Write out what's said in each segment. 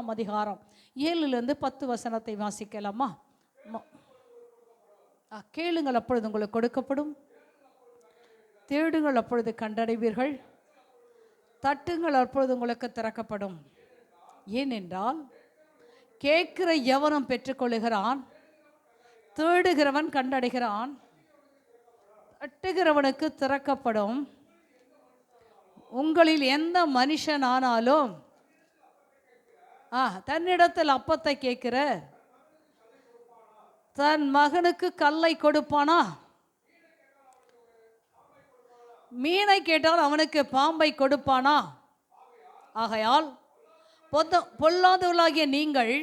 அதிகாரம் 7-10 வசனத்தை வாசிக்கலாமா? கேளுங்கள், அப்பொழுது உங்களுக்கு கொடுக்கப்படும், தேடுங்கள், அப்பொழுது கண்டடைவீர்கள், தட்டுங்கள், அப்பொழுது உங்களுக்கு திறக்கப்படும். ஏனென்றால் கேட்கிற எவனும் பெற்றுக்கொள்ளுகிறான், தேடுகிறவன் கண்டடைகிறான், தட்டுகிறவனுக்கு திறக்கப்படும். உங்களில் எந்த மனுஷனானாலும் தன்னிடத்தில் அப்பத்தை கேட்கிற தன் மகனுக்கு கல்லை கொடுப்பானா? மீனை கேட்டால் அவனுக்கு பாம்பை கொடுப்பானா? ஆகையால் பொல்லாதவர்களாகிய நீங்கள்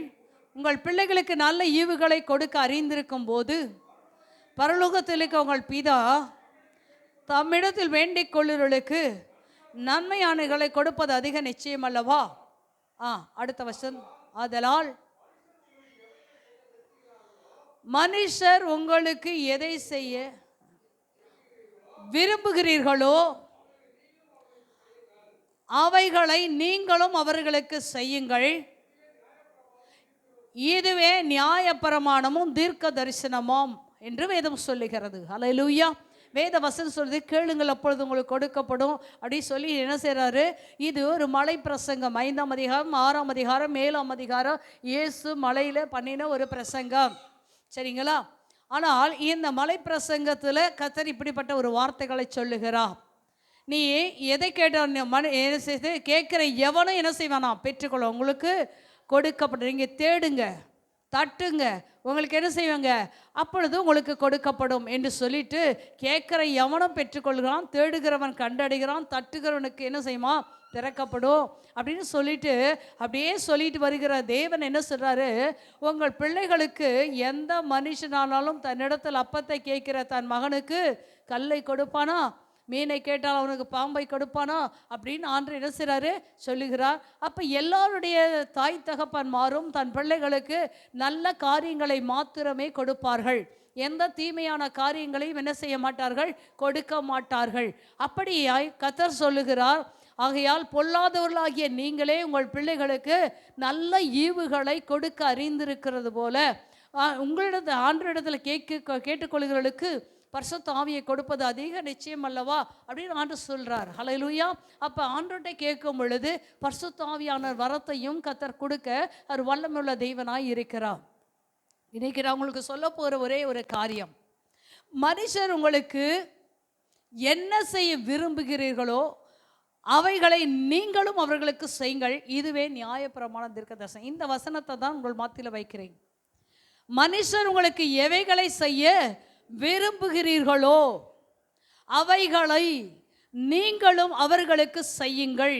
உங்கள் பிள்ளைகளுக்கு நல்ல ஈவுகளை கொடுக்க அறிந்திருக்கும் போது பரலோகத்தில் இருக்க உங்கள் பிதா தம்மிடத்தில் வேண்டிக் கொள்ளுகளுக்கு நன்மையானகளை கொடுப்பது அதிக நிச்சயம் அல்லவா? அடுத்த வசனம், ஆதலால் மனுஷர் உங்களுக்கு எதை செய்ய விரும்புகிறீர்களோ அவைகளை நீங்களும் அவர்களுக்கு செய்யுங்கள். இதுவே நியாயப்பிரமாணமும் தீர்க்க தரிசனமும் என்று வேதம் சொல்லுகிறது. அல்லேலூயா. வேத வசனம் சொல்லுது, கேளுங்கள், அப்பொழுது உங்களுக்கு கொடுக்கப்படும் அப்படி சொல்லி என்ன செய்கிறாரு? இது ஒரு மலை பிரசங்கம். 5ஆம் அதிகாரம், 6ஆம் அதிகாரம், 7ஆம் அதிகாரம் இயேசு மலையில் பண்ணின ஒரு பிரசங்கம். சரிங்களா? ஆனால் இந்த மலை பிரசங்கத்தில் கர்த்தர் இப்படிப்பட்ட ஒரு வார்த்தைகளை சொல்லுகிறார். நீ எதை கேட்ட கேட்குற எவனும் என்ன செய்வானா? பெற்றுக்கொள்ள உங்களுக்கு கொடுக்கப்படும். நீங்கள் தேடுங்க, தட்டுங்க, உங்களுக்கு என்ன செய்வாங்க? அப்பொழுது உங்களுக்கு கொடுக்கப்படும் என்று சொல்லிட்டு கேட்குற எவனும் பெற்றுக்கொள்கிறான், தேடுகிறவன் கண்டடைகிறான், தட்டுகிறவனுக்கு என்ன செய்யுமா? திறக்கப்படும் அப்படின்னு சொல்லிட்டு அப்படியே சொல்லிட்டு வருகிற தேவன் என்ன சொல்கிறாரு? உங்கள் பிள்ளைகளுக்கு எந்த மனுஷனானாலும் தன்னிடத்தில் அப்பத்தை கேட்கிற தன் மகனுக்கு கல்லை கொடுப்பானா? மீனை கேட்டால் அவனுக்கு பாம்பை கொடுப்பானா? அப்படின்னு ஆண்டு என்ன செய்கிறாரு? சொல்லுகிறார். அப்போ எல்லாருடைய தாய் தகப்பன்மாரும் தன் பிள்ளைகளுக்கு நல்ல காரியங்களை மாத்திரமே கொடுப்பார்கள். எந்த தீமையான காரியங்களையும் என்ன செய்ய மாட்டார்கள்? கொடுக்க மாட்டார்கள். அப்படியாய் கர்த்தர் சொல்லுகிறார், ஆகையால் பொல்லாதவர்களாகிய நீங்களே உங்கள் பிள்ளைகளுக்கு நல்ல ஈவுகளை கொடுக்க அறிந்திருக்கிறது போல உங்களிடத்தில் ஆண்டவரிடத்தில் கேட்டுக்கொள்கிறவர்களுக்கு பரிசுத்த ஆவியை கொடுப்பது அதிக நிச்சயம் அல்லவா அப்படின்னு ஆண்டு சொல்கிறார். ஹல்லேலூயா. அப்போ ஆண்டவர்கிட்ட கேட்கும் பொழுது பரிசுத்த ஆவியான வரத்தையும் கர்த்தர் கொடுக்க அவர் வல்லமையுள்ள தெய்வனாய் இருக்கிறார். இன்னைக்கு நான் உங்களுக்கு சொல்ல போகிற ஒரே ஒரு காரியம், மனுஷர் உங்களுக்கு என்ன செய்ய விரும்புகிறீர்களோ அவைகளை நீங்களும் அவர்களுக்கு செய்யுங்கள். இதுவே நியாயப்பிரமாணம் தீர்க்கதரிசனம். இந்த வசனத்தை தான் உங்கள் மத்தியில் வைக்கிறேன். மனுஷர் உங்களுக்கு எவைகளை செய்ய விரும்புகிறீர்களோ அவைகளை நீங்களும் அவர்களுக்கு செய்யுங்கள்.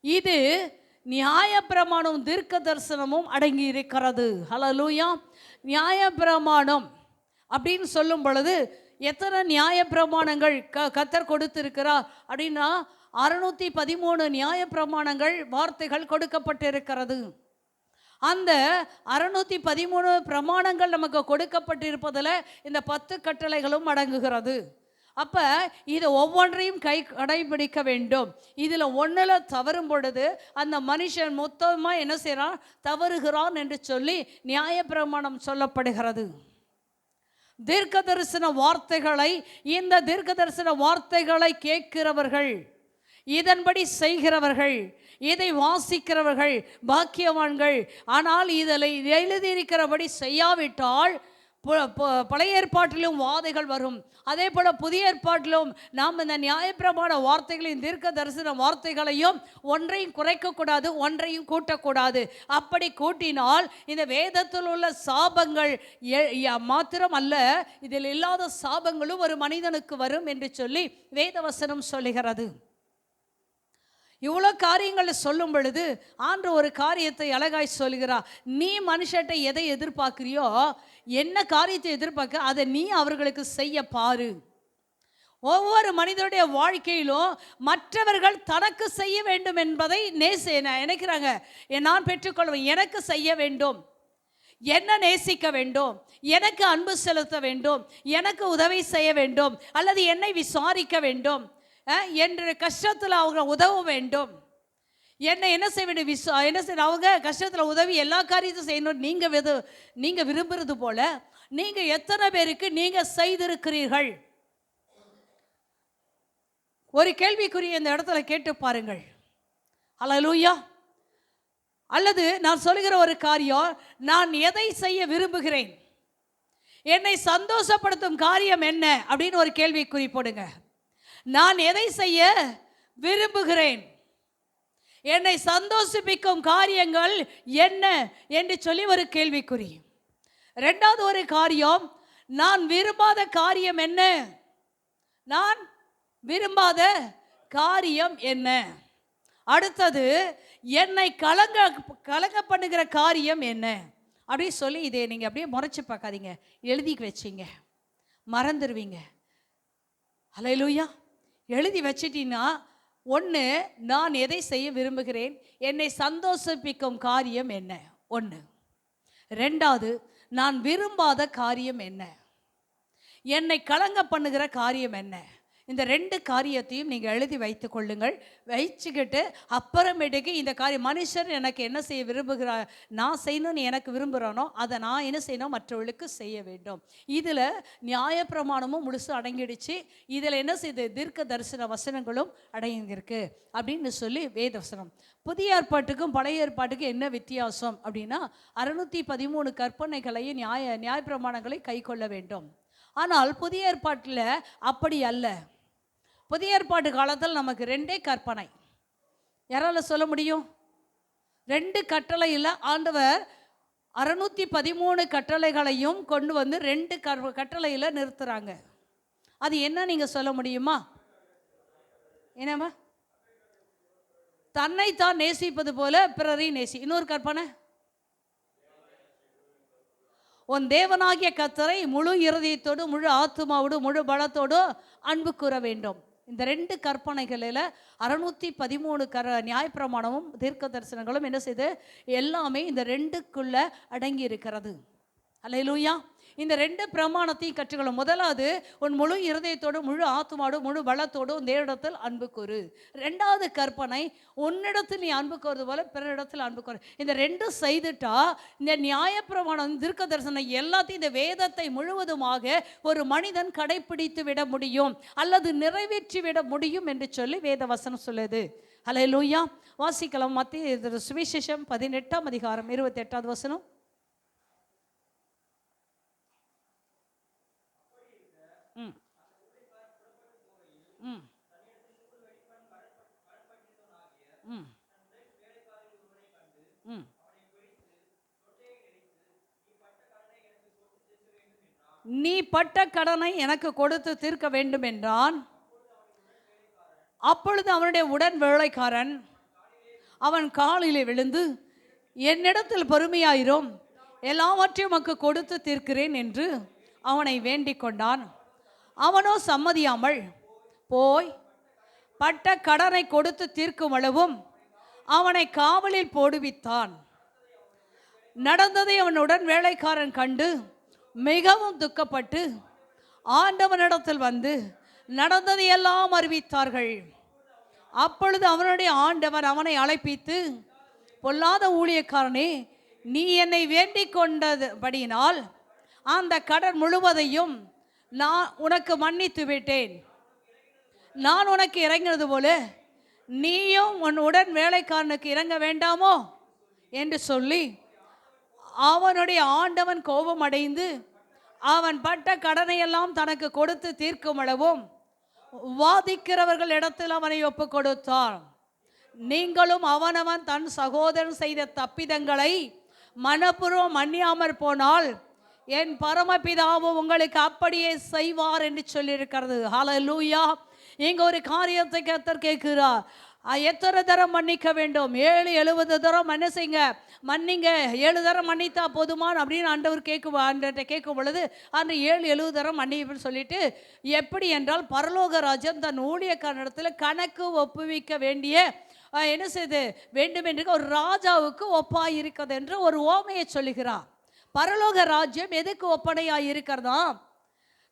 இது நியாயப்பிரமாணம் தீர்க்க தரிசனமும் அடங்கி இருக்கிறது. ஹல்லேலூயா. நியாயப்பிரமாணம் அப்படின்னு சொல்லும் பொழுது எத்தனை நியாயப்பிரமாணங்கள் கர்த்தர் கொடுத்திருக்கிறார் அப்படின்னா 613 நியாயப்பிரமாணங்கள் வார்த்தைகள் கொடுக்கப்பட்டிருக்கிறது. அந்த 613 பிரமாணங்கள் நமக்கு கொடுக்கப்பட்டிருப்பதில் இந்த 10 கட்டளைகளும் அடங்குகிறது. அப்போ இதை ஒவ்வொன்றையும் கடைபிடிக்க வேண்டும். இதில் ஒன்றில் தவறும் பொழுது அந்த மனுஷன் மொத்தமாக என்ன செய்கிறான்? தவறுகிறான் என்று சொல்லி நியாயப்பிரமாணம் சொல்லப்படுகிறது. தீர்க்க தரிசன வார்த்தைகளை, இந்த தீர்க்க தரிசன வார்த்தைகளை கேட்கிறவர்கள், இதன்படி செய்கிறவர்கள், இதை வாசிக்கிறவர்கள் பாக்கியவான்கள். ஆனால் இதில் எழுதியிருக்கிறபடி செய்யாவிட்டால் பழைய ஏற்பாட்டிலும் வாதைகள் வரும். அதே போல் புதிய ஏற்பாட்டிலும் நாம் இந்த நியாயப்பிரமாண வார்த்தைகளையும் தீர்க்க தரிசன வார்த்தைகளையும் ஒன்றையும் குறைக்கக்கூடாது, ஒன்றையும் கூட்டக்கூடாது. அப்படி கூட்டினால் இந்த வேதத்தில் உள்ள சாபங்கள் மாத்திரம் அல்ல, இதில் இல்லாத சாபங்களும் ஒரு மனிதனுக்கு வரும் என்று சொல்லி வேதவசனம் சொல்லுகிறது. இவ்வளோ காரியங்களை சொல்லும் பொழுது ஆண்டு ஒரு காரியத்தை அழகாய் சொல்கிறார். நீ மனுஷட்ட எதை எதிர்பார்க்கிறியோ, என்ன காரியத்தை எதிர்பார்க்க அதை நீ அவர்களுக்கு செய்ய பாரு. ஒவ்வொரு மனிதனுடைய வாழ்க்கையிலும் மற்றவர்கள் தனக்கு செய்ய வேண்டும் என்பதை நினைக்கிறாங்க. நான் பெற்றுக்கொள்வேன், எனக்கு செய்ய வேண்டும், என்ன நேசிக்க வேண்டும், எனக்கு அன்பு செலுத்த வேண்டும், எனக்கு உதவி செய்ய வேண்டும், அல்லது என்னை விசாரிக்க வேண்டும், என்ற கஷ்டத்தில் அவங்க உதவ வேண்டும். என்னை என்ன செய்ய வேண்டும், என்ன செய்ய, அவங்க கஷ்டத்தில் உதவி எல்லா காரியத்தையும் செய்யணும் நீங்கள் விரும்புறது போல நீங்கள் எத்தனை பேருக்கு நீங்கள் செய்திருக்கிறீர்கள்? ஒரு கேள்விக்குரிய இந்த இடத்துல கேட்டு பாருங்கள். ஹல்லேலூயா. அல்லது நான் சொல்லுகிற ஒரு காரியம், நான் எதை செய்ய விரும்புகிறேன், என்னை சந்தோஷப்படுத்தும் காரியம் என்ன அப்படின்னு ஒரு கேள்விக்குறி போடுங்க. நான் எதை செய்ய விரும்புகிறேன், என்னை சந்தோஷிப்பிக்கும் காரியங்கள் என்ன என்று சொல்லி ஒரு கேள்விக்குறி. ரெண்டாவது ஒரு காரியம், நான் விரும்பாத காரியம் என்ன, நான் விரும்பாத காரியம் என்ன. அடுத்தது, என்னை கலங்க பண்ணுகிற காரியம் என்ன அப்படி சொல்லி இதை நீங்கள் அப்படியே முறைச்சி பார்க்காதீங்க, எழுதி வச்சிங்க, மறந்துடுவீங்க. ஹல்லேலூயா. எழுதி வச்சிட்டீங்கன்னா, ஒன்று, நான் எதை செய்ய விரும்புகிறேன், என்னை சந்தோஷிப்பிக்கும் காரியம் என்ன ஒன்று. ரெண்டாவது, நான் விரும்பாத காரியம் என்ன, என்னை கலங்க பண்ணுகிற காரியம் என்ன. இந்த ரெண்டு காரியத்தையும் நீங்கள் எழுதி வைத்து கொள்ளுங்கள். வச்சுக்கிட்டு அப்புறமேட்டுக்கு இந்த காரியம், மனுஷர் எனக்கு என்ன செய்ய விரும்புகிறார், நான் செய்யணும்னு எனக்கு விரும்புகிறானோ அதை நான் என்ன செய்யணும், மற்றவர்களுக்கு செய்ய வேண்டும். இதில் நியாயப்பிரமாணமும் முழுசு அடங்கிடுச்சு. இதில் என்ன செய்யுது, தீர்க்க தரிசன வசனங்களும் அடங்கியிருக்கு அப்படின்னு சொல்லி வேத வசனம். புதிய ஏற்பாட்டுக்கும் பழைய ஏற்பாட்டுக்கும் என்ன வித்தியாசம் அப்படின்னா, 613 கற்பனைகளையும் நியாயப்பிரமாணங்களை கை கொள்ள வேண்டும். ஆனால் புதிய ஏற்பாட்டில் அப்படி அல்ல. புதிய ஏற்பாட்டு காலத்தில் நமக்கு 2 கற்பனை. யாரால சொல்ல முடியும்? 2 கட்டளையில் ஆண்டவர் 613 கட்டளைகளையும் கொண்டு வந்து 2 கட்டளையில் நிறுத்துறாங்க. அது என்ன நீங்கள் சொல்ல முடியுமா? என்னம்மா? தன்னைத்தான் நேசிப்பது போல பிறரை நேசி. இன்னொரு கற்பனை, உன் தேவனாகிய கர்த்தரை முழு இருதயத்தோடு, முழு ஆத்துமாவோடு, முழு பலத்தோடு அன்பு கூற வேண்டும். இந்த 2 கற்பனைகளில் 613 நியாயப்பிரமாணமும் தீர்க்க தரிசனங்களும் என்ன செய்து, எல்லாமே இந்த 2க்குள்ள அடங்கி இருக்கிறது. அல்லேலூயா. இந்த 2 பிரமாணத்தையும் கற்றுக்கொள்ளும். முதலாவது, உன் முழு இருதயத்தோடு, முழு ஆத்துமாவோடு, முழு பலத்தோடு தேவனிடத்தில் அன்பு கூறு. 2வது கற்பனை, உன்னிடத்தில் நீ அன்பு கூறுவது போல பிறரிடத்தில் அன்பு கூறு. இந்த 2 செய்துட்டா இந்த நியாயப்பிரமாணம் தீர்க்க தரிசனம் எல்லாத்தையும், இந்த வேதத்தை முழுவதுமாக ஒரு மனிதன் கடைப்பிடித்து விட முடியும் அல்லது நிறைவேற்றி விட முடியும் என்று சொல்லி வேத வசனம் சொல்லுது. அல்லேலூயா. வாசிக்கலாம். மத்திய சுவிசேஷம் 18ஆம் அதிகாரம் 28வது வசனம். நீ பட்ட கடனை எனக்கு கொடுத்து தீர்க்க வேண்டும் என்றான். அப்பொழுது அவனுடைய உடன் வேலைக்காரன் அவன் காலிலே விழுந்து, என்னிடத்தில் பொறுமையாயிரும், எல்லாவற்றையும் உமக்கு கொடுத்து தீர்க்கிறேன் என்று அவனை வேண்டிக் கொண்டான். அவனோ சம்மதியாமல் போய் பட்ட கடனை கொடுத்து தீர்க்கும் அளவும் அவனை காவலில் போடுவித்தான். நடந்ததை அவனுடன் வேலைக்காரன் கண்டு மிகவும் துக்கப்பட்டு ஆண்டவனிடத்தில் வந்து நடந்ததை எல்லாம் அறிவித்தார்கள். அப்பொழுது அவனுடைய ஆண்டவர் அவனை அழைப்பித்து, பொல்லாத ஊழியக்காரனே, நீ என்னை வேண்டிக் கொண்டபடியினால் அந்த கடன் முழுவதையும் நான் உனக்கு மன்னித்து விட்டேன். நான் உனக்கு இறங்கினது போல நீயும் உன் உடன் வேலைக்காரனுக்கு இறங்க வேண்டாமோ என்று சொல்லி அவனுடைய ஆண்டவன் கோபம் அடைந்து அவன் பட்ட கடனையெல்லாம் தனக்கு கொடுத்து தீர்க்கும் அளவும் வாதிக்கிறவர்கள் இடத்தில் அவனை ஒப்பு கொடுத்தான். நீங்களும் அவனவன் தன் சகோதரன் செய்த தப்பிதங்களை மனப்பூர்வம் மன்னியாமற் போனால் என் பரமபிதாவும் உங்களுக்கு அப்படியே செய்வார் என்று சொல்லியிருக்கிறது. ஹல்லேலூயா. இங்கே ஒரு காரியத்தை கர்த்தர் கேட்கிறார். எத்தனை தரம் மன்னிக்க வேண்டும்? 70 தரம் என்ன செய்யுங்க, மன்னிங்க. 7 தரம் மன்னித்தா போதுமான் அப்படின்னு ஆண்டவர் கேட்கும் பொழுது அந்த 70 தரம் மன்னிப்புன்னு சொல்லிட்டு, எப்படி என்றால் பரலோக ராஜ்யம் தன் ஊழியக்காரனிடத்தில் கணக்கு ஒப்புவிக்க வேண்டிய என்ன செய்து வேண்டும் என்று ஒரு ராஜாவுக்கு ஒப்பாய் இருக்கிறது என்று ஒரு ஓமையை சொல்லுகிறார். பரலோக ராஜ்யம் எதுக்கு ஒப்பனையாய் இருக்கிறதா?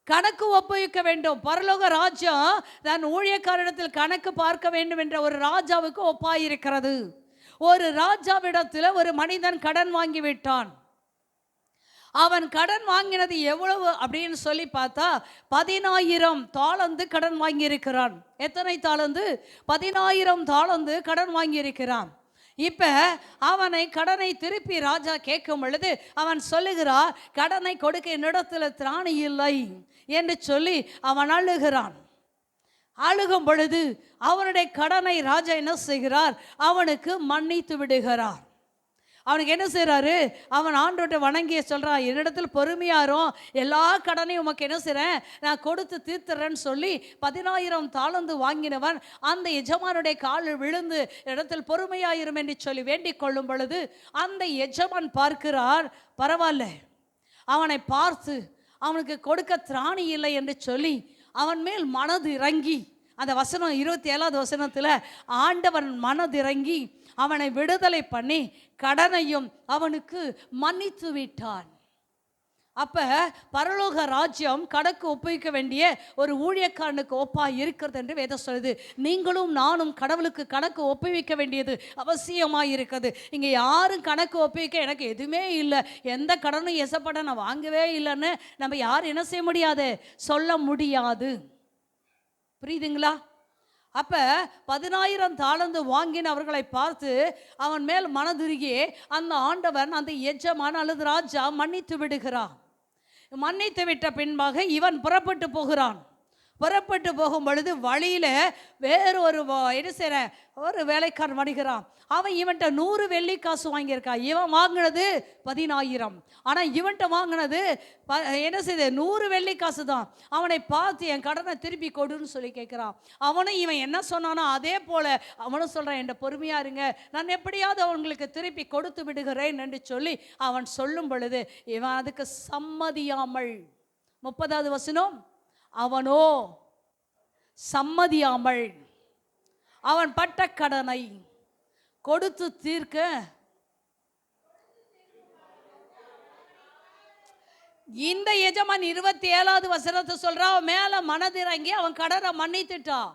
கணக்கு ஒப்புவிக்க வேண்டும். பரலோக ராஜ்யம் தன் ஊழியக்காரனிடத்தில் கணக்கு பார்க்க வேண்டும் என்ற ஒரு ராஜாவுக்கு ஒப்பாயிருக்கிறது. ஒரு ராஜாவிடத்தில் ஒரு மனிதன் கடன் வாங்கி விட்டான். அவன் கடன் வாங்கினது எவ்வளவு அப்படின்னு சொல்லி பார்த்தா 10,000 தாலந்து கடன் வாங்கியிருக்கிறான். எத்தனை தாலந்து? 10,000 தாலந்து கடன் வாங்கியிருக்கிறான். இப்ப அவனை கடனை திருப்பி ராஜா கேட்கும் பொழுது அவன் சொல்லுகிறான், கடனை கொடுக்க என்னிடத்துல திராணி இல்லை என்று சொல்லி அவன் அழுகிறான். அழுகும் பொழுது அவனுடைய கடனை ராஜா என்ன செய்கிறார்? அவனுக்கு மன்னித்து விடுகிறார். அவனுக்கு என்ன செய்கிறாரு? அவன் ஆண்டவர்கிட்ட வணங்கிய சொல்கிறான், என்னிடத்தில் பொறுமையாரும், எல்லா கடனையும் உமக்கு என்ன செய்கிறேன், நான் கொடுத்து தீர்த்துறேன்னு சொல்லி 10,000 தாளந்து வாங்கினவன் அந்த எஜமானுடைய காலில் விழுந்து இடத்தில் பொறுமையாயிரும் என்று சொல்லி வேண்டிக் கொள்ளும் பொழுது அந்த எஜமான் பார்க்கிறார், பரவாயில்ல, அவனை பார்த்து அவனுக்கு கொடுக்க திராணி இல்லை என்று சொல்லி அவன் மேல் மனது இறங்கி, அந்த வசனம் 27வது வசனத்தில் ஆண்டவன் மனதிறங்கி அவனை விடுதலை பண்ணி கடனையும் அவனுக்கு மன்னித்து விட்டான். அப்ப பரலோக ராஜ்யம் கணக்கு ஒப்புவிக்க வேண்டிய ஒரு ஊழியக்காரனுக்கு ஒப்பா இருக்கிறது என்று வேதம் சொல்லுது. நீங்களும் நானும் கடவுளுக்கு கணக்கு ஒப்புவிக்க வேண்டியது அவசியமாக இருக்குது. இங்கே யாரும் கணக்கு ஒப்புவிக்க எனக்கு எதுவுமே இல்லை, எந்த கடனும் எசப்பட நான் வாங்கவே இல்லைன்னு நம்ம யாரும் என்ன செய்ய முடியாது, சொல்ல முடியாது. புரியுதுங்களா? அப்ப 10,000 தாளந்து வாங்கின அவர்களை பார்த்து அவன் மேல் மனதுருகி அந்த ஆண்டவன், அந்த எஜமான் அல்லது ராஜா மன்னித்து விடுகிறான். மன்னித்து விட்ட பின்பாக இவன் புறப்பட்டு போகிறான். புறப்பட்டு போகும் பொழுது வழியில வேறு ஒரு வேலைக்காரன் வருகிறான். அவன் இவன்கிட்ட 100 வெள்ளி காசு வாங்கியிருக்கான். இவன் வாங்கினது 10,000. ஆனால் இவன்கிட்ட வாங்கினது 100 வெள்ளி காசு தான். அவனை பார்த்து என் கடனை திருப்பி கொடுன்னு சொல்லி கேட்குறான். அவனும் இவன் என்ன சொன்னானோ அதே போல் அவனும் சொல்கிறான், என்கிட்ட பொறுமையாக இருங்க, நான் எப்படியாவது அவங்களுக்கு திருப்பி கொடுத்து விடுகிறேன் என்று சொல்லி அவன் சொல்லும் பொழுது இவன் அதுக்கு சம்மதியாமல், 30வது வசனம், அவனோ சம்மதியாமல் அவன் பட்ட கடனை கொடுத்து தீர்க்க இந்த எஜமான் 27வது வசனத்தை சொல்றான், அவன் மேல மனதிறங்கி அவன் கடனை மன்னித்துட்டான்.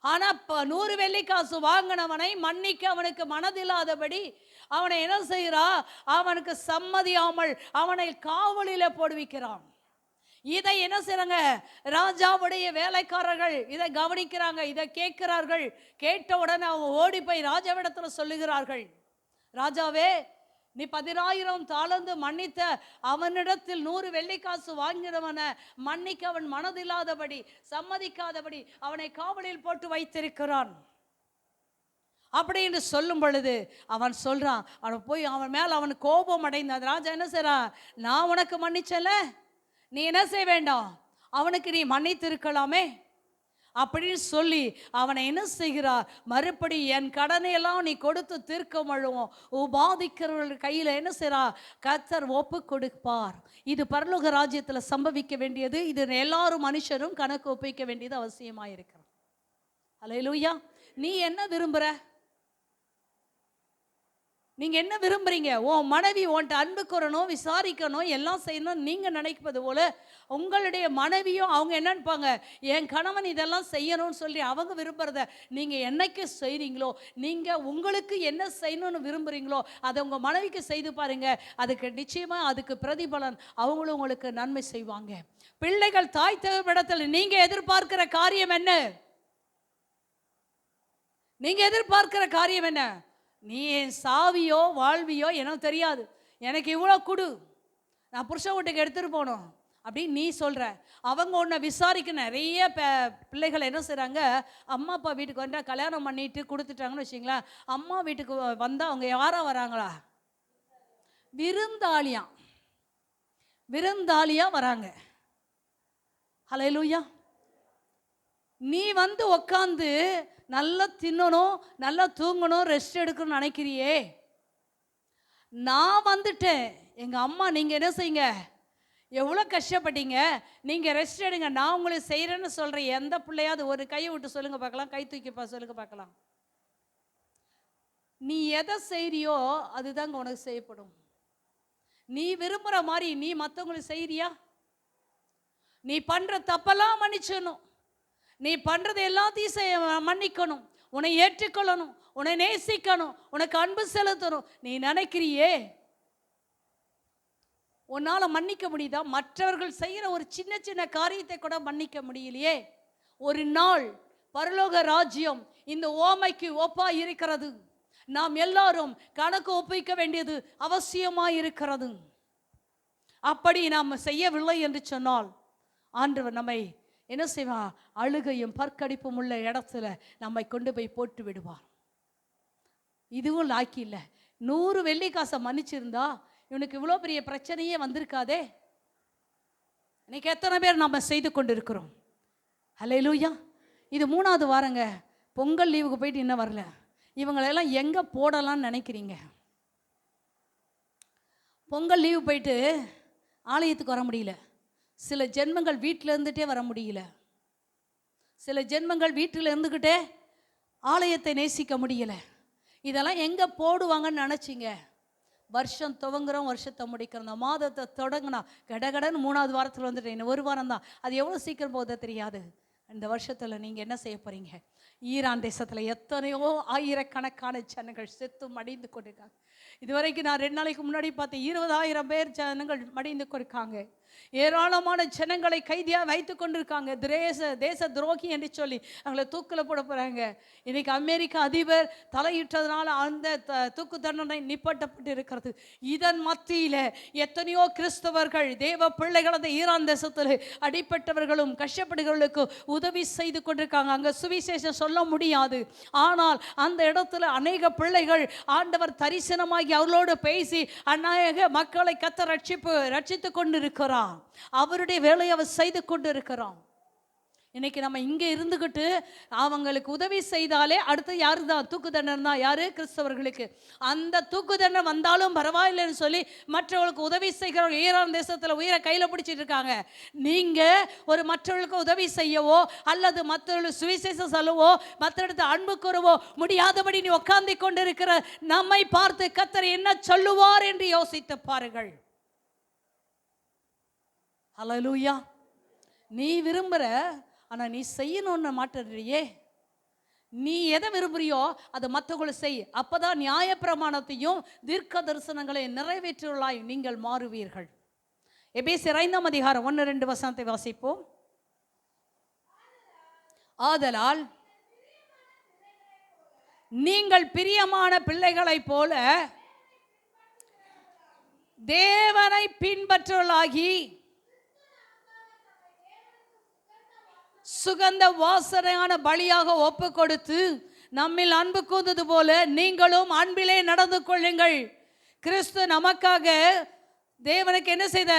ஆனா 100 வெள்ளி காசு வாங்கினவனை மன்னிக்க அவனுக்கு மனதில்லாதபடி அவனை என்ன செய்கிறா, அவனுக்கு சம்மதியாமல் அவனை காவலில போடுவிக்கிறான். இதை என்ன செய்றாங்க, ராஜாவுடைய வேலைக்காரர்கள் இதை கவனிக்கிறாங்க, இதை கேட்கிறார்கள். கேட்ட உடனே அவங்க ஓடி போய் ராஜாவிடத்தில் சொல்லுகிறார்கள், ராஜாவே, நீ 10,000 தாளந்து மன்னித்த அவனிடத்தில் 100 வெள்ளி காசு வாங்கினவனை மன்னிக்க அவன் மனதில்லாதபடி சம்மதிக்காதபடி அவனை காவலில் போட்டு வைத்திருக்கிறான் அப்படின்னு சொல்லும் பொழுது அவன் சொல்றான், அவன் போய் அவன் மேல் அவன் கோபம் அடைந்த ராஜா என்ன செய்றான், நான் உனக்கு மன்னிச்சல, நீ என்ன செய்ய வேண்டாம், அவனுக்கு நீ மன்னித்து இருக்கலாமே அப்படின்னு சொல்லி அவனை என்ன செய்கிறார், மறுபடி என் கடனையெல்லாம் நீ கொடுத்து தீர்க்க மழுவோம் உபாதிக்கிறவர்கள் கையில் என்ன செய்றா, கர்த்தர் ஒப்பு கொடுப்பார். இது பரலோக ராஜ்யத்தில் சம்பவிக்க வேண்டியது. இது எல்லாரும் மனுஷரும் கணக்கு ஒப்பிக்க வேண்டியது அவசியமாக இருக்கிறது. அல்லேலூயா. நீ என்ன விரும்புகிற, நீங்க என்ன விரும்புறீங்க? உன் மனைவி உன்ட்ட அன்பு கூறணும், விசாரிக்கணும், எல்லாம் செய்யணும் நீங்க நினைப்பது போல உங்களுடைய மனைவியும் அவங்க என்ன நினைப்பாங்க, என் கணவன் இதெல்லாம் செய்யணும்னு சொல்லி அவங்க விரும்புறத நீங்க என்னைக்கு செய்றீங்களோ, நீங்க உங்களுக்கு என்ன செய்யணும்னு விரும்புறீங்களோ அதை உங்க மனைவிக்கு செய்து பாருங்க. அதுக்கு நிச்சயமா அதுக்கு பிரதிபலன் அவங்களும் உங்களுக்கு நன்மை செய்வாங்க. பிள்ளைகள் தாய் தகவனிடத்தில் நீங்க எதிர்பார்க்கிற காரியம் என்ன? நீங்க எதிர்பார்க்கிற காரியம் என்ன? நீ என் சாவியோ வாழ்வியோ எனக்கு தெரியாது, எனக்கு இவ்வளோ கொடு, நான் புருஷன் வீட்டுக்கு எடுத்துகிட்டு போகணும் அப்படின்னு நீ சொல்கிற. அவங்க ஒன்றை விசாரிக்க நிறைய பிள்ளைகள் என்ன செய்கிறாங்க, அம்மா அப்பா வீட்டுக்கு வந்தால் கல்யாணம் பண்ணிட்டு கொடுத்துட்டாங்கன்னு வச்சிங்களேன், அம்மா வீட்டுக்கு வந்தால் அவங்க யாராக வராங்களா, விருந்தாளியாக வராங்க. ஹல்லேலூயா. நீ வந்து உக்காந்து நல்லா தின்னணும், நல்லா தூங்கணும், ரெஸ்ட் எடுக்கணும்னு நினைக்கிறியே, நான் வந்துட்டேன், எங்கள் அம்மா நீங்கள் என்ன செய்யுங்க, எவ்வளோ கஷ்டப்பட்டீங்க, நீங்கள் ரெஸ்ட் எடுங்க, நான் உங்களுக்கு செய்கிறேன்னு சொல்கிறேன். எந்த பிள்ளையாவது ஒரு கையை விட்டு சொல்லுங்க பார்க்கலாம், கை தூக்கிப்பா சொல்லுங்க பார்க்கலாம். நீ எதை செய்கிறியோ அதுதாங்க உனக்கு செய்யப்படும். நீ விரும்புகிற மாதிரி நீ மற்றவங்களுக்கு செய்கிறியா? நீ பண்ணுற தப்பெல்லாம் மன்னிச்சணும், நீ பண்ணுறது எல்லாத்தையும் மன்னிக்கணும், உன்னை ஏற்றுக்கொள்ளணும், உன்னை நேசிக்கணும், உனக்கு அன்பு செலுத்தணும். நீ நினைக்கிறியே, உன்னால மன்னிக்க முடியுதா? மற்றவர்கள் செய்கிற ஒரு சின்ன சின்ன காரியத்தை கூட மன்னிக்க முடியலையே. ஒரு நாள் பரலோக ராஜ்யம் இந்த ஓமைக்கு ஒப்பா இருக்கிறது. நாம் எல்லாரும் கணக்கு ஒப்பிக்க வேண்டியது அவசியமாக இருக்கிறது. அப்படி நாம் செய்யவில்லை என்று சொன்னால் ஆண்டவர் நம்மை என்ன செய்வார்? அழுகையும் பற்கடிப்பும் உள்ள இடத்துல நம்மை கொண்டு போய் போட்டு விடுவார். இதுவும் லாக்கி இல்லை. 100 வெள்ளிக்காசை மன்னிச்சிருந்தா இவனுக்கு இவ்வளோ பெரிய பிரச்சனையே வந்திருக்காதே. இன்னைக்கு எத்தனை பேர் நம்ம செய்து கொண்டு இருக்கிறோம்? ஹல்லேலூயா. இது 3வது வாரங்க. பொங்கல் லீவுக்கு போயிட்டு இன்னும் வரல. இவங்களெல்லாம் எங்கே போடலான்னு நினைக்கிறீங்க? பொங்கல் லீவு போயிட்டு ஆலயத்துக்கு வர முடியல. சில ஜென்மங்கள் வீட்டில் இருந்துகிட்டே வர முடியல. சில ஜென்மங்கள் வீட்டில் இருந்துக்கிட்டே ஆலயத்தை நேசிக்க முடியல. இதெல்லாம் எங்கே போடுவாங்கன்னு நினச்சிங்க? வருஷம் துவங்குறோம், வருஷத்தை முடிக்கிறோம். அந்த மாதத்தை தொடங்கினா கடகடன்னு 3வது வாரத்தில் வந்துட்டு இன்னும் 1 வாரம் தான். அது எவ்வளோ சீக்கிரம் போதோ தெரியாது. இந்த வருஷத்தில் நீங்கள் என்ன செய்ய போகிறீங்க? ஈரான் தேசத்தில் எத்தனையோ ஆயிரக்கணக்கான ஜனங்கள் செத்து மடிந்து கொண்டிருக்காங்க. இதுவரைக்கும் நான் 2 நாளைக்கு முன்னாடி பார்த்தேன், 20,000 பேர் ஜனங்கள் மடிந்து கொண்டிருக்காங்க. ஏராளமான ஜனங்களை கைதியாக வைத்து கொண்டிருக்காங்க. தேச துரோகி என்று சொல்லி அவங்களை தூக்கில் போட போகிறாங்க. இன்றைக்கி அமெரிக்க அதிபர் தலையிட்டதுனால அந்த தூக்கு தண்டனை நிப்பாட்டப்பட்டு இருக்கிறது. இதன் மத்தியில் எத்தனையோ கிறிஸ்தவர்கள் தேவ பிள்ளைகள் அந்த ஈரான் தேசத்தில் அடிப்பட்டவர்களும் கஷ்டப்படுகிறவர்களுக்கு உதவி செய்து கொண்டிருக்காங்க. அங்கே சுவிசேஷம் சொல்ல முடியாது, ஆனால் அந்த இடத்துல அநேக பிள்ளைகள் ஆண்டவர் தரிசனமாகி அவர்களோடு பேசி அநேக மக்களை கர்த்தர் ரட்சித்து கொண்டு இருக்கிறார். அவருடைய வேலையை அவர் செய்து கொண்டு இருக்கிறான். இன்னைக்கு நம்ம இங்கே இருந்துக்கிட்டு அவங்களுக்கு உதவி செய்தாலே அடுத்து யாரு தான்? தூக்கு தண்டனை தான். யாரு? கிறிஸ்தவர்களுக்கு. அந்த தூக்கு தண்டனை வந்தாலும் பரவாயில்லைன்னு சொல்லி மற்றவர்களுக்கு உதவி செய்கிறவங்க ஈரான் தேசத்தில் உயிரை கையில் பிடிச்சிட்டு இருக்காங்க. நீங்கள் ஒரு மற்றவர்களுக்கு உதவி செய்யவோ அல்லது மற்றவர்களுக்கு சுவிசேஷம் சொல்லவோ மற்ற இடத்துல அன்பு கூறவோ முடியாதபடி நீ உட்கார்ந்து கொண்டு இருக்கிற நம்மை பார்த்து கர்த்தர் என்ன சொல்லுவார் என்று யோசித்து பாருங்கள். ஹல்லேலூயா. நீ விரும்புகிற, ஆனால் நீ செய்யணும்னு மாட்டேறியே. நீ எதை விரும்புறியோ அதை மற்றவங்களை செய். அப்போதான் நியாயப்பிரமாணத்தையும் தீர்க்க தரிசனங்களை நிறைவேற்றுவர்களாய் நீங்கள் மாறுவீர்கள். எபேசியர் 5ஆம் அதிகாரம் 1-2 வசனத்தை வாசிப்போம். ஆதலால் நீங்கள் பிரியமான பிள்ளைகளைப் போல தேவனை பின்பற்றுவர்களாகி சுகந்த வாசனையான பலியாக ஒப்பு கொடுத்து நம்மில் அன்பு கூர்ந்தது போல நீங்களும் அன்பிலே நடந்து கொள்ளுங்கள். கிறிஸ்து நமக்காக தேவனுக்கு என்ன செய்த?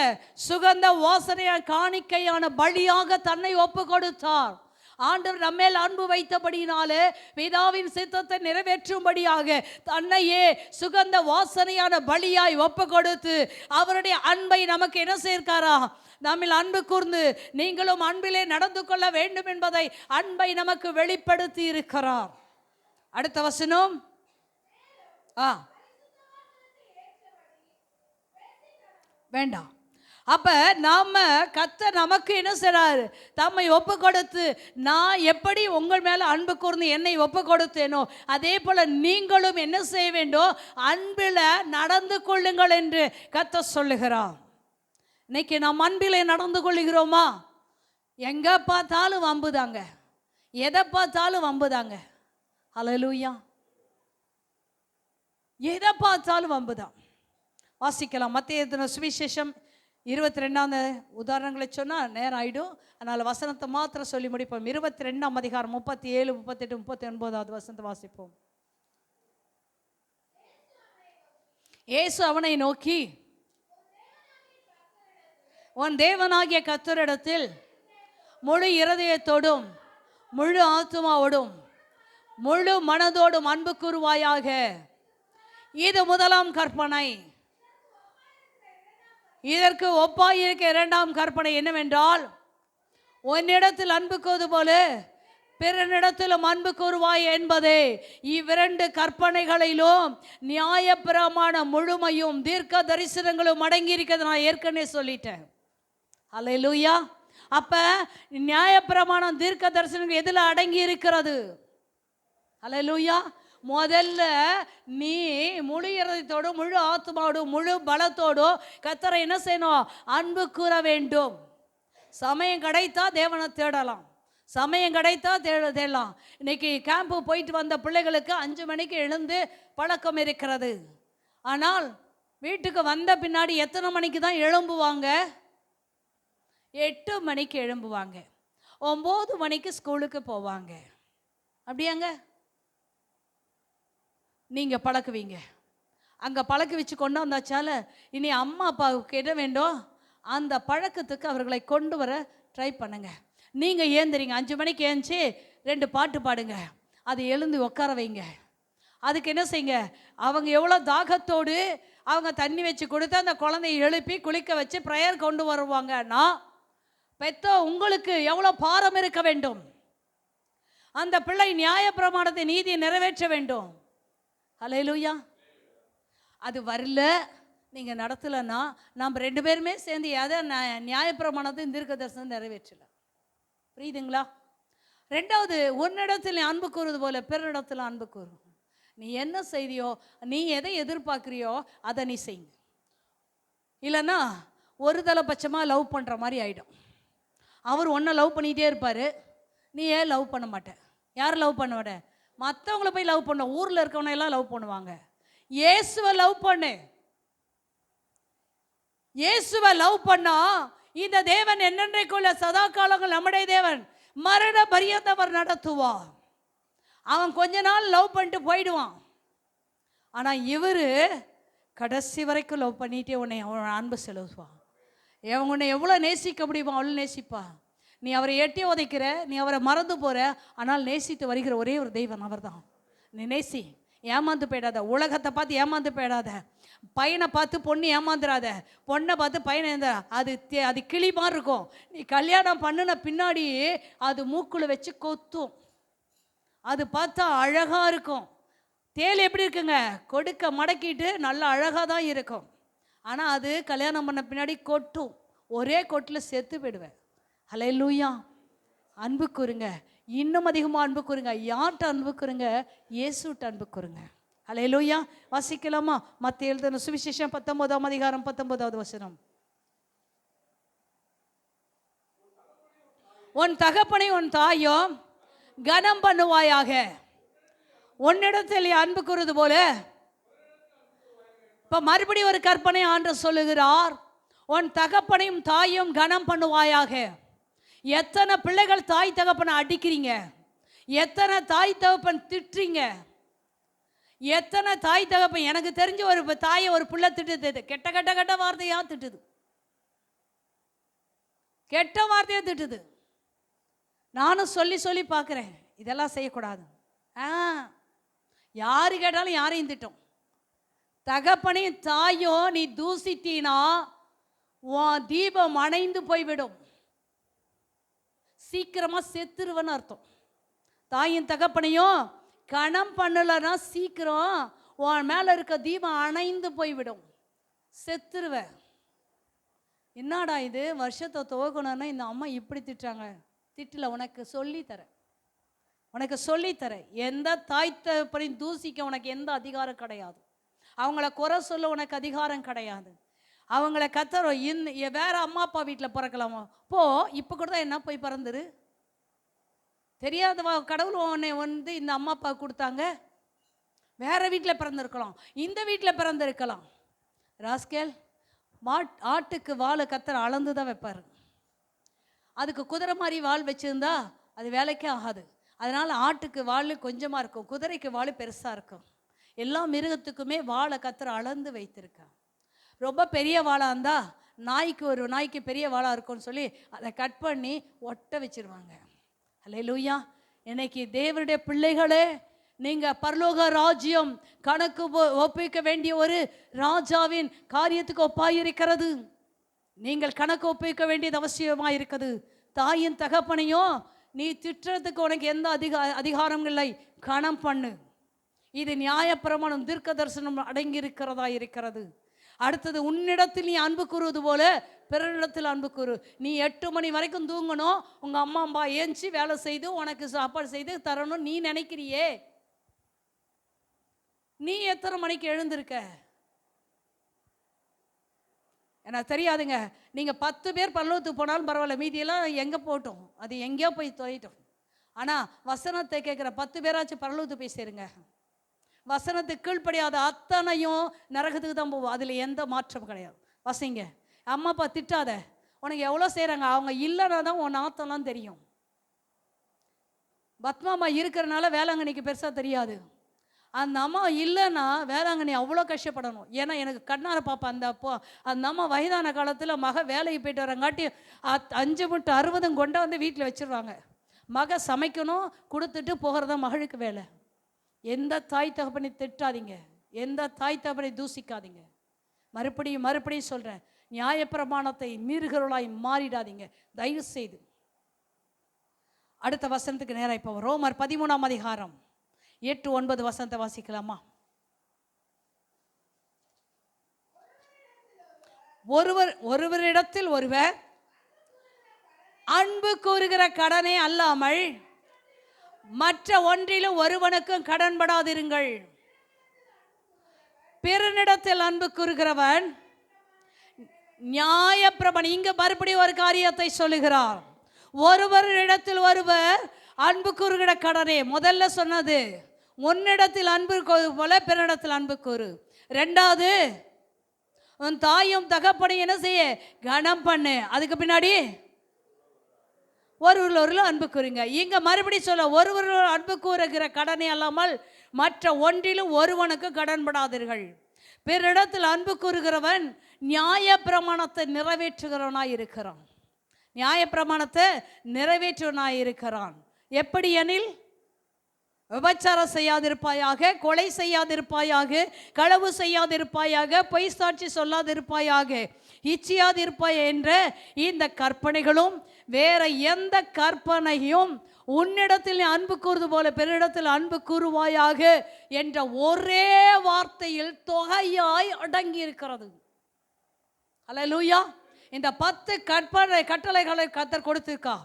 சுகந்த வாசனையான காணிக்கையான பலியாக தன்னை ஒப்பு கொடுத்தார். ஆண்டவர் நம்மேல் அன்பு வைத்தபடியினாலே பிதாவின் சித்தத்தை நிறைவேற்றும்படியாக தன்னையே சுகந்த வாசனையான பலியாய் ஒப்பு கொடுத்து அவருடைய அன்பை நமக்கு என்ன சேர்க்காரா? நம்மில் அன்பு கூர்ந்து நீங்களும் அன்பிலே நடந்து கொள்ள வேண்டும் என்பதை அன்பை நமக்கு வெளிப்படுத்தி இருக்கிறார். அடுத்த வசனம். வேண்டாம். அப்ப நாம கர்த்தர் நமக்கு என்ன செய்றாரு? தம்மை ஒப்பு கொடுத்து, நான் எப்படி உங்கள் மேல அன்பு கூர்ந்து என்னை ஒப்பு கொடுத்தேனோ அதே போல நீங்களும் என்ன செய்ய வேண்டும்? அன்பில் நடந்து கொள்ளுங்கள் என்று கர்த்தர் சொல்லுகிறார். இன்னைக்கு நாம் அன்பிலே நடந்து கொள்ளுகிறோமா? எங்க பார்த்தாலும் வம்புதாங்க, எதை பார்த்தாலும் வம்புதாங்க. ஹல்லேலூயா. எதை பார்த்தாலும் வம்புதான். வாசிக்கலாம். மத்தேயு சுவிசேஷம் 22ஆம் உதாரணங்களை சொன்னால் நேரம் ஆயிடும். அதனால் வசனத்தை மாத்திரம் சொல்லி முடிப்போம். 22ஆம் அதிகாரம் 37, 38, 39 வசனத்தை வாசிப்போம். இயேசு அவனை நோக்கி, உன் தேவனாகிய கர்த்தரிடத்தில் முழு இருதயத்தோடும் முழு ஆத்துமாவோடும் முழு மனதோடும் அன்பு கூறுவாயாக. இது முதலாம் கற்பனை. இதற்கு ஒப்பாயிருக்க 2ஆம் கற்பனை என்னவென்றால், உன்னிடத்தில் அன்பு கூறுவது போல பிறனிடத்திலும் அன்பு கூறுவாய் என்பதே. இவ்விரண்டு கற்பனைகளிலும் நியாயப்பிரமாண முழுமையும் தீர்க்க தரிசனங்களும் அடங்கி இருக்கிறது. நான் ஏற்கனவே சொல்லிட்டேன். ஹல்லேலூயா. அப்ப நியாயப்பிரமாணம் தீர்க்க தரிசனங்கள் எதில் அடங்கி இருக்கிறது? ஹல்லேலூயா. முதல்ல நீ முழு இருதயத்தோடு, முழு ஆத்மாவோடு, முழு பலத்தோடு கர்த்தரை என்ன செய்யணும்? அன்பு கூற வேண்டும். சமயம் கிடைத்தா தேவனை தேடலாம், சமயம் கிடைத்தா தேடலாம். இன்னைக்கு கேம்பு போயிட்டு வந்த பிள்ளைகளுக்கு 5 மணிக்கு எழுந்து பழக்கம் இருக்கிறது. ஆனால் வீட்டுக்கு வந்த பின்னாடி எத்தனை மணிக்கு தான் எழும்புவாங்க? 8 மணிக்கு எழும்புவாங்க. 9 மணிக்கு ஸ்கூலுக்கு போவாங்க. அப்படியாங்க? நீங்கள் பழக்குவீங்க. அங்கே பழக்க வச்சு கொண்டு வந்தாச்சால இனி அம்மா அப்பாவுக்கு என்ன வேண்டும்? அந்த பழக்கத்துக்கு அவர்களை கொண்டு வர ட்ரை பண்ணுங்க. நீங்கள் ஏந்திரிங்க, 5 மணிக்கு ஏஞ்சி 2 பாட்டு பாடுங்க, அது எழுந்து உட்கார வைங்க. அதுக்கு என்ன செய்யுங்க? அவங்க எவ்வளோ தாகத்தோடு அவங்க தண்ணி வச்சு கொடுத்து அந்த குழந்தைய எழுப்பி குளிக்க வச்சு ப்ரேயர் கொண்டு வருவாங்கன்னா, பெத்த உங்களுக்கு எவ்வளோ பாரம் இருக்க வேண்டும்? அந்த பிள்ளை நியாயப்பிரமாணத்தை நீதியை நிறைவேற்ற வேண்டும். ஹல்லேலூயா. அது வரல, நீங்கள் நடத்தலைன்னா நம்ம 2 பேருமே சேர்ந்து எதை நியாயப்பிரமாணத்தை தீர்க்க தரிசனம் நிறைவேற்றலை. புரியுதுங்களா? 2வது, உன்னிடத்தில் நீ அன்பு கூறுவது போல பிறரிடத்தில் அன்பு கூறும். நீ என்ன செய்தியோ, நீ எதை எதிர்பார்க்குறியோ அதை நீ செய்யுங்க. இல்லைன்னா ஒரு தலைபட்சமாக லவ் பண்ணுற மாதிரி ஆகிடும். அவர் ஒன்றை லவ் பண்ணிகிட்டே இருப்பார், நீ ஏன் லவ் பண்ண மாட்டேன்? யார் லவ் பண்ண மாட்டேன்? மற்றவங்கள போய் லவ் பண்ண, ஊரில் இருக்கவனை எல்லாம் லவ் பண்ணுவாங்க. இயேசுவை லவ் பண்ணு. இயேசுவை லவ் பண்ணா இந்த தேவன் என்னென்றைக்குள்ள சதா காலங்கள் நம்முடைய தேவன் மரண பரியந்தவர் நடத்துவார். அவன் கொஞ்ச நாள் லவ் பண்ணிட்டு போயிடுவான். ஆனால் இவர் கடைசி வரைக்கும் லவ் பண்ணிட்டே உன்னை அன்பு செலுத்துவான். உன்னை எவ்வளோ நேசிக்க முடியுமோ அவ்வளோ நேசிப்பா. நீ அவரை எட்டி உதைக்கிற, நீ அவரை மறந்து போகிற, ஆனால் நேசித்து வருகிற ஒரே ஒரு தெய்வம் அவர் தான். நீ நேசி, ஏமாந்து போயிடாத. உலகத்தை பார்த்து ஏமாந்து போயிடாத. பையனை பார்த்து பொண்ணு ஏமாந்துடாத. பொண்ணை பார்த்து பையனை அது கிளி மாதிரி இருக்கும். நீ கல்யாணம் பண்ணின பின்னாடி அது மூக்குள்ள வச்சு கொத்தும். அது பார்த்தா அழகாக இருக்கும். தேல் எப்படி இருக்குங்க? கொடுக்க மடக்கிட்டு நல்லா அழகாக தான் இருக்கும். ஆனால் அது கல்யாணம் பண்ண பின்னாடி கொட்டும். ஒரே கொட்டில் செத்து போயிடுவேன். ஹல்லேலூயா. அன்பு கூறுங்க, இன்னும் அதிகமாக அன்பு கூறுங்க. யார்கிட்ட அன்பு கூறுங்க? இயேசுட்ட அன்பு கூறுங்க. ஹல்லேலூயா. வாசிக்கலாமா? மத்தேயு எழுதின சுவிசேஷம் 19ஆம் அதிகாரம் 19வது வசனம். உன் தகப்பனை உன் தாயும் கனம் பண்ணுவாயாக. உன்னிடத்தில் அன்பு கூறுவது போல. இப்போ மறுபடியும் ஒரு கற்பனை ஆண்டவர் சொல்லுகிறார், உன் தகப்பனையும் தாயும் கனம் பண்ணுவாயாக. எத்தனை பிள்ளைகள் தாய் தகப்பனை அடிக்கிறீங்க? எத்தனை தாய் தகப்பன் திட்டுறீங்க? எத்தனை தாய் தகப்பன், எனக்கு தெரிஞ்ச ஒரு தாயை ஒரு பிள்ளை திட்டுது, கெட்ட கெட்ட கெட்ட வார்த்தையா திட்டுது, கெட்ட வார்த்தையா திட்டுது. நானும் சொல்லி சொல்லி பார்க்குறேன், இதெல்லாம் செய்யக்கூடாது. யாரு கேட்டாலும் யாரையும் திட்டும். தகப்பனையும் தாயும் நீ தூசித்தீனா உன் தீபம் அணைந்து போய்விடும். சீக்கிரமாக செத்துருவன்னு அர்த்தம். தாயும் தகப்பனையும் கணம் பண்ணலைன்னா சீக்கிரம் உன் மேலே இருக்க தீபம் அணைந்து போய்விடும், செத்துருவ. என்னடா இது, வருஷத்தை துவக்கணும்னா இந்த அம்மா இப்படி திட்டுறாங்க. திட்டல, உனக்கு சொல்லித்தரேன், உனக்கு சொல்லித்தரேன். எந்த தாய் தகப்பனையும் தூசிக்க உனக்கு எந்த அதிகாரம் கிடையாது. அவங்கள குறை சொல்ல உனக்கு அதிகாரம் கிடையாது. அவங்கள கத்தரும் வேற அம்மா அப்பா வீட்டில் பிறக்கலாமா? போ, இப்போ கூட தான் என்ன போய் பிறந்துரு. தெரியாத கடவுள் உன்னை இந்த அம்மா அப்பா கொடுத்தாங்க. வேற வீட்டில் பிறந்திருக்கலாம், இந்த வீட்டில் பிறந்திருக்கலாம். ராஸ்கேல், ஆட்டுக்கு வாழை கத்தர் அளந்து தான் வைப்பார். அதுக்கு குதிரை மாதிரி வால் வச்சுருந்தா அது வேலைக்கே ஆகாது. அதனால் ஆட்டுக்கு வாள் கொஞ்சமாக இருக்கும், குதிரைக்கு வாள் பெருசாக இருக்கும். எல்லா மிருகத்துக்குமே வாழை கத்தர் அளந்து வைத்திருக்கா. ரொம்ப பெரிய வாழாக இருந்தால் நாய்க்கு பெரிய வாழாக இருக்கும்னு சொல்லி அதை கட் பண்ணி ஒட்ட வச்சிருவாங்க. ஹல்லேலூயா. இன்னைக்கு தேவனுடைய பிள்ளைகளே, நீங்கள் பரலோக ராஜ்யம் கணக்கு ஒப்பிக்க வேண்டிய ஒரு ராஜாவின் காரியத்துக்கு ஒப்பாயிருக்கிறது. நீங்கள் கணக்கு ஒப்பிக்க வேண்டியது அவசியமாக இருக்குது. தாயின் தகப்பனையும் நீ திட்டுறதுக்கு உனக்கு எந்த அதிகாரம் இல்லை. கணம் பண்ணு. இது நியாயப்பிரமாணம் தீர்க்க தரிசனம் அடங்கி இருக்கிறதா இருக்கிறது. அடுத்தது, உன்னிடத்தில் நீ அன்பு கூறுவது போல பிறரிடத்தில் அன்பு கூறு. நீ 8 மணி வரைக்கும் தூங்கணும், உங்கள் அம்மா அம்மா ஏஞ்சி வேலை செய்து உனக்கு சாப்பாடு செய்து தரணும் நீ நினைக்கிறியே. நீ எத்தனை மணிக்கு எழுந்திருக்க? எனக்கு தெரியாதுங்க. நீங்கள் 10 பேர் பரலோகத்துக்கு போனாலும் பரவாயில்ல, மீதியெல்லாம் எங்கே போட்டோம், அது எங்கேயோ போய் தொலைட்டோம். ஆனால் வசனத்தை கேட்குற 10 பேராச்சும் பரலோகத்துக்கு போய் சேருங்க. வசனத்துக்கு கீழ்ப்படியாத அத்தனையும் நரகத்துக்கு தான் போவோம். அதில் எந்த மாற்றம் கிடையாது. வசிங்க. அம்மா அப்பா திட்டாத, உனக்கு எவ்வளோ செய்கிறாங்க, அவங்க இல்லைன்னா தான் உன் ஆத்தம்லாம் தெரியும். பத்மாமா இருக்கிறனால வேளாங்கண்ணிக்கு பெருசாக தெரியாது. அந்த அம்மா இல்லைன்னா வேளாங்கண்ணி அவ்வளோ கஷ்டப்படணும். ஏன்னா எனக்கு கண்ணார பாப்பா அந்த அம்மா வயதான காலத்தில் மக வேலைக்கு போயிட்டு வரங்காட்டி 5 முட்டு 60 கொண்டா வந்து வீட்டில் வச்சிடுவாங்க. மக சமைக்கணும், கொடுத்துட்டு போகிறதா மகளுக்கு வேலை. எந்த தாய் தகப்பனை திட்டாதீங்க, எந்த தாய் தகப்பனை தூசிக்காதீங்க. மறுபடியும் சொல்கிறேன், நியாயப்பிரமாணத்தை மீறுகிறவர்களாய் மாறிடாதீங்க தயவு செய்து. அடுத்த வசனத்துக்கு நேரம் இப்போ ரோமர் 13ஆம் அதிகாரம் 8-9 வசனத்தை வாசிக்கலாமா? ஒருவரிடத்தில் ஒருவர் அன்பு கூறுகிற கடனே அல்லாமல் மற்ற ஒன்றிலும் ஒருவனுக்கும் கடன்படாதிருங்கள். பிறனிடத்தில் அன்பு கூறுகிறவன் நியாயப்பிரமாணம். இங்க மறுபடியும் ஒரு காரியத்தை சொல்லுகிறார். ஒருவரிடத்தில் ஒருவர் அன்பு கூறுகிற கடனே. முதல்ல சொன்னது உன்னிடத்தில் அன்பு போல பிறனிடத்தில் அன்பு கூறு. ரெண்டாவது உன் தாயும் தகப்பனையும் என்ன செய்ய கனம் பண்ணு. அதுக்கு பின்னாடி ஒருவரில் அன்பு கூறுங்க. இங்க மறுபடியும் சொல்ல ஒருவரில் அன்பு கூறுகிற கடனை அல்லாமல் மற்ற ஒன்றிலும் ஒருவனுக்கு கடன்படாதீர்கள். பிறரிடத்தில் அன்பு கூறுகிறவன் நியாயப்பிரமாணத்தை நிறைவேற்றுகிறவனாய் இருக்கிறான். நியாயப்பிரமாணத்தை நிறைவேற்றுவனாய் இருக்கிறான். எப்படி எனில் விபச்சாரம் செய்யாதிருப்பாயாக, கொலை செய்யாதிருப்பாயாக, களவு செய்யாதிருப்பாயாக, பொய் சாட்சி சொல்லாதிருப்பாயாக, இச்சியாதிருப்பாய் என்ற இந்த கற்பனைகளும் வேற எந்த கற்பனையும் உன்னிடத்தில் அன்பு கூறுவது போல பிறரிடத்தில் அன்பு கூறுவாயாக என்ற ஒரே வார்த்தையில் தொகையாய் அடங்கி இருக்கிறது. அல்லேலூயா. இந்த 10 கட்டளைகளை கர்த்தர் கொடுத்திருக்கா.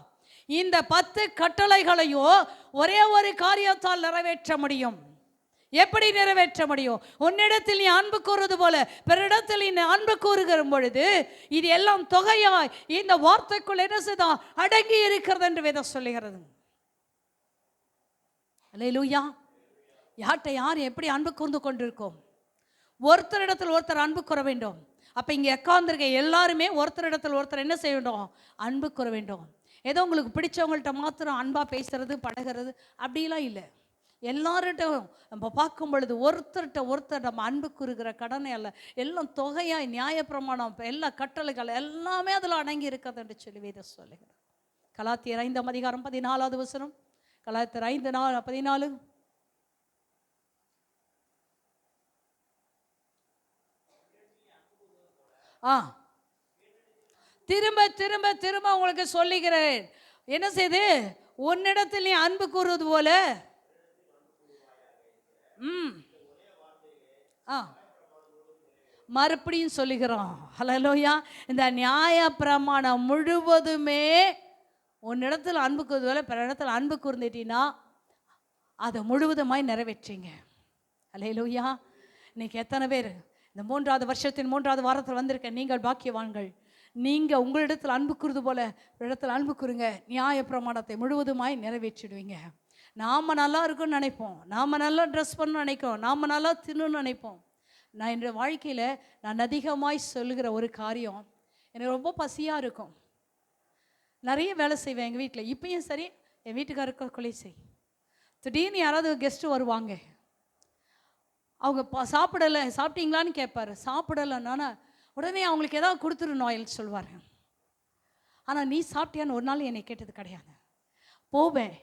இந்த 10 கட்டளைகளையும் ஒரே ஒரு காரியத்தால் நிறைவேற்ற முடியும். எப்படி நிறைவேற்ற முடியும்? உன்னிடத்தில் நீ அன்பு கூறுவது போல பிறரிடத்தில் நீ அன்பு கூறுகிற பொழுது இது எல்லாம் தொகையாய் இந்த வார்த்தைக்குள் என்ன செய்தா அடங்கி இருக்கிறது என்று வேதம் சொல்லுகிறது. அல்லேலூயா. யார் எப்படி அன்பு கூர்ந்து கொண்டிருக்கோம்? ஒருத்தரிடத்தில் ஒருத்தர் அன்பு கூற வேண்டும். அப்போ இங்கே உட்கார்ந்திருக்க எல்லாருமே ஒருத்தரிடத்தில் ஒருத்தர் என்ன செய்ய வேண்டும்? அன்பு கூற வேண்டும். ஏதோ உங்களுக்கு பிடிச்சவங்கள்ட்ட மாத்திரம் அன்பாக பேசுறது பழகிறது அப்படிலாம் இல்லை. எல்லார்கிட்டும் நம்ம பார்க்கும் பொழுது ஒருத்தர் நம்ம அன்பு கூறுகிற கடனை அல்ல, எல்லாம் தொகையாய் நியாயப்பிரமாணம் எல்லா கட்டளைகள் எல்லாமே அதில் அடங்கி இருக்கிறது என்று சொல்லி வேதம் சொல்லுகிறார். கலாத்தியர் 5ஆம் அதிகாரம் 14வது வசனம். கலாத்தியர் 5:14. திரும்ப திரும்ப திரும்ப உங்களுக்கு சொல்லுகிறேன், என்ன செய்து உன்னிடத்தில் நீ அன்பு கூறுவது போல மறுபடியும் சொல்லுகிறோம். ஹல்லேலூயா. இந்த நியாயப்பிரமாணம் முழுவதுமே உன்னிடத்தில் அன்பு கூறுவது போல பிற இடத்துல அன்பு கூர்ந்துட்டீங்கன்னா அதை முழுவதுமாய் நிறைவேற்றீங்க. ஹல்லேலூயா. இன்னைக்கு எத்தனை பேர் இந்த 3வது வருஷத்தின் 3வது வாரத்தில் வந்திருக்க நீங்கள் பாக்கியவான்கள். நீங்கள் உங்களிடத்தில் அன்பு கூறுவது போல இடத்துல அன்பு கூறுங்க, நியாயப்பிரமாணத்தை முழுவதுமாய் நிறைவேற்றிடுவீங்க. நாம் நல்லா இருக்குன்னு நினைப்போம், நாம் நல்லா ட்ரெஸ் பண்ணணும்னு நினைப்போம், நாம் நல்லா தின்னணும்னு நினைப்போம். நான் என்னுடைய வாழ்க்கையில் நான் அதிகமாய் சொல்லுகிற ஒரு காரியம், எனக்கு ரொம்ப பசியாக இருக்கும், நிறைய வேலை செய்வேன் எங்கள் வீட்டில். இப்பயும் சரி, என் வீட்டுக்காரருக்கு கொலை செய். திடீர்னு யாராவது கெஸ்ட்டு வருவாங்க, அவங்க சாப்பிட்டீங்களான்னு கேட்பாரு. சாப்பிடலைன்னா உடனே அவங்களுக்கு ஏதாவது கொடுத்துருணும் சொல்லுவார். ஆனால் நீ சாப்பிட்டியான்னு ஒரு நாள் என்னை கேட்டது கிடையாது. போவேன்,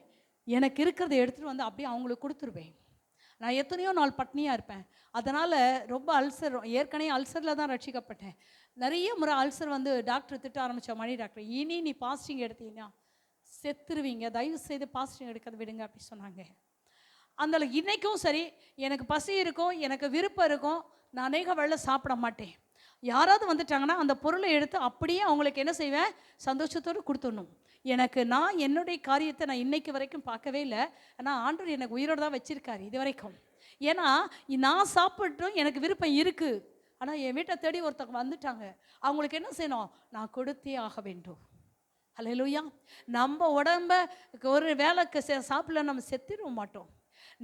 எனக்கு இருக்கிறத எடுத்துகிட்டு வந்து அப்படியே அவங்களுக்கு கொடுத்துருவேன். நான் எத்தனையோ நாள் பட்னியாக இருப்பேன். அதனால் ரொம்ப அல்சர், ஏற்கனவே அல்சரில் தான் ரட்சிக்கப்பட்டேன். நிறைய முறை அல்சர் வந்து டாக்டர் திட்ட ஆரம்பித்த மணி டாக்டர், இனி நீ பாஸ்டிங் எடுத்தீங்கன்னா செத்துருவீங்க, தயவு செய்து பாஸ்டிங் எடுக்கிறது விடுங்க அப்படி சொன்னாங்க. அந்த இன்றைக்கும் சரி, எனக்கு பசி இருக்கும், எனக்கு விருப்பம் இருக்கும், நான் அநேக வேளை சாப்பிட மாட்டேன். யாராவது வந்துட்டாங்கன்னா அந்த பொருளை எடுத்து அப்படியே அவங்களுக்கு என்ன செய்வேன், சந்தோஷத்தோடு கொடுத்துடணும். நான் என்னுடைய காரியத்தை நான் இன்னைக்கு வரைக்கும் பார்க்கவே இல்லை. ஆனால் ஆண்டவர் எனக்கு உயிரோடு தான் வச்சிருக்காரு இது வரைக்கும். ஏன்னா நான் சாப்பிட்டும் எனக்கு விருப்பம் இருக்குது. ஆனால் என் வீட்டை தேடி ஒருத்தவங்க வந்துட்டாங்க, அவங்களுக்கு என்ன செய்யணும்? நான் கொடுத்தே ஆக வேண்டும். அல்லேலூயா. நம்ம உடம்ப ஒரு வேலைக்கு சாப்பிடல நம்ம செத்திட மாட்டோம்.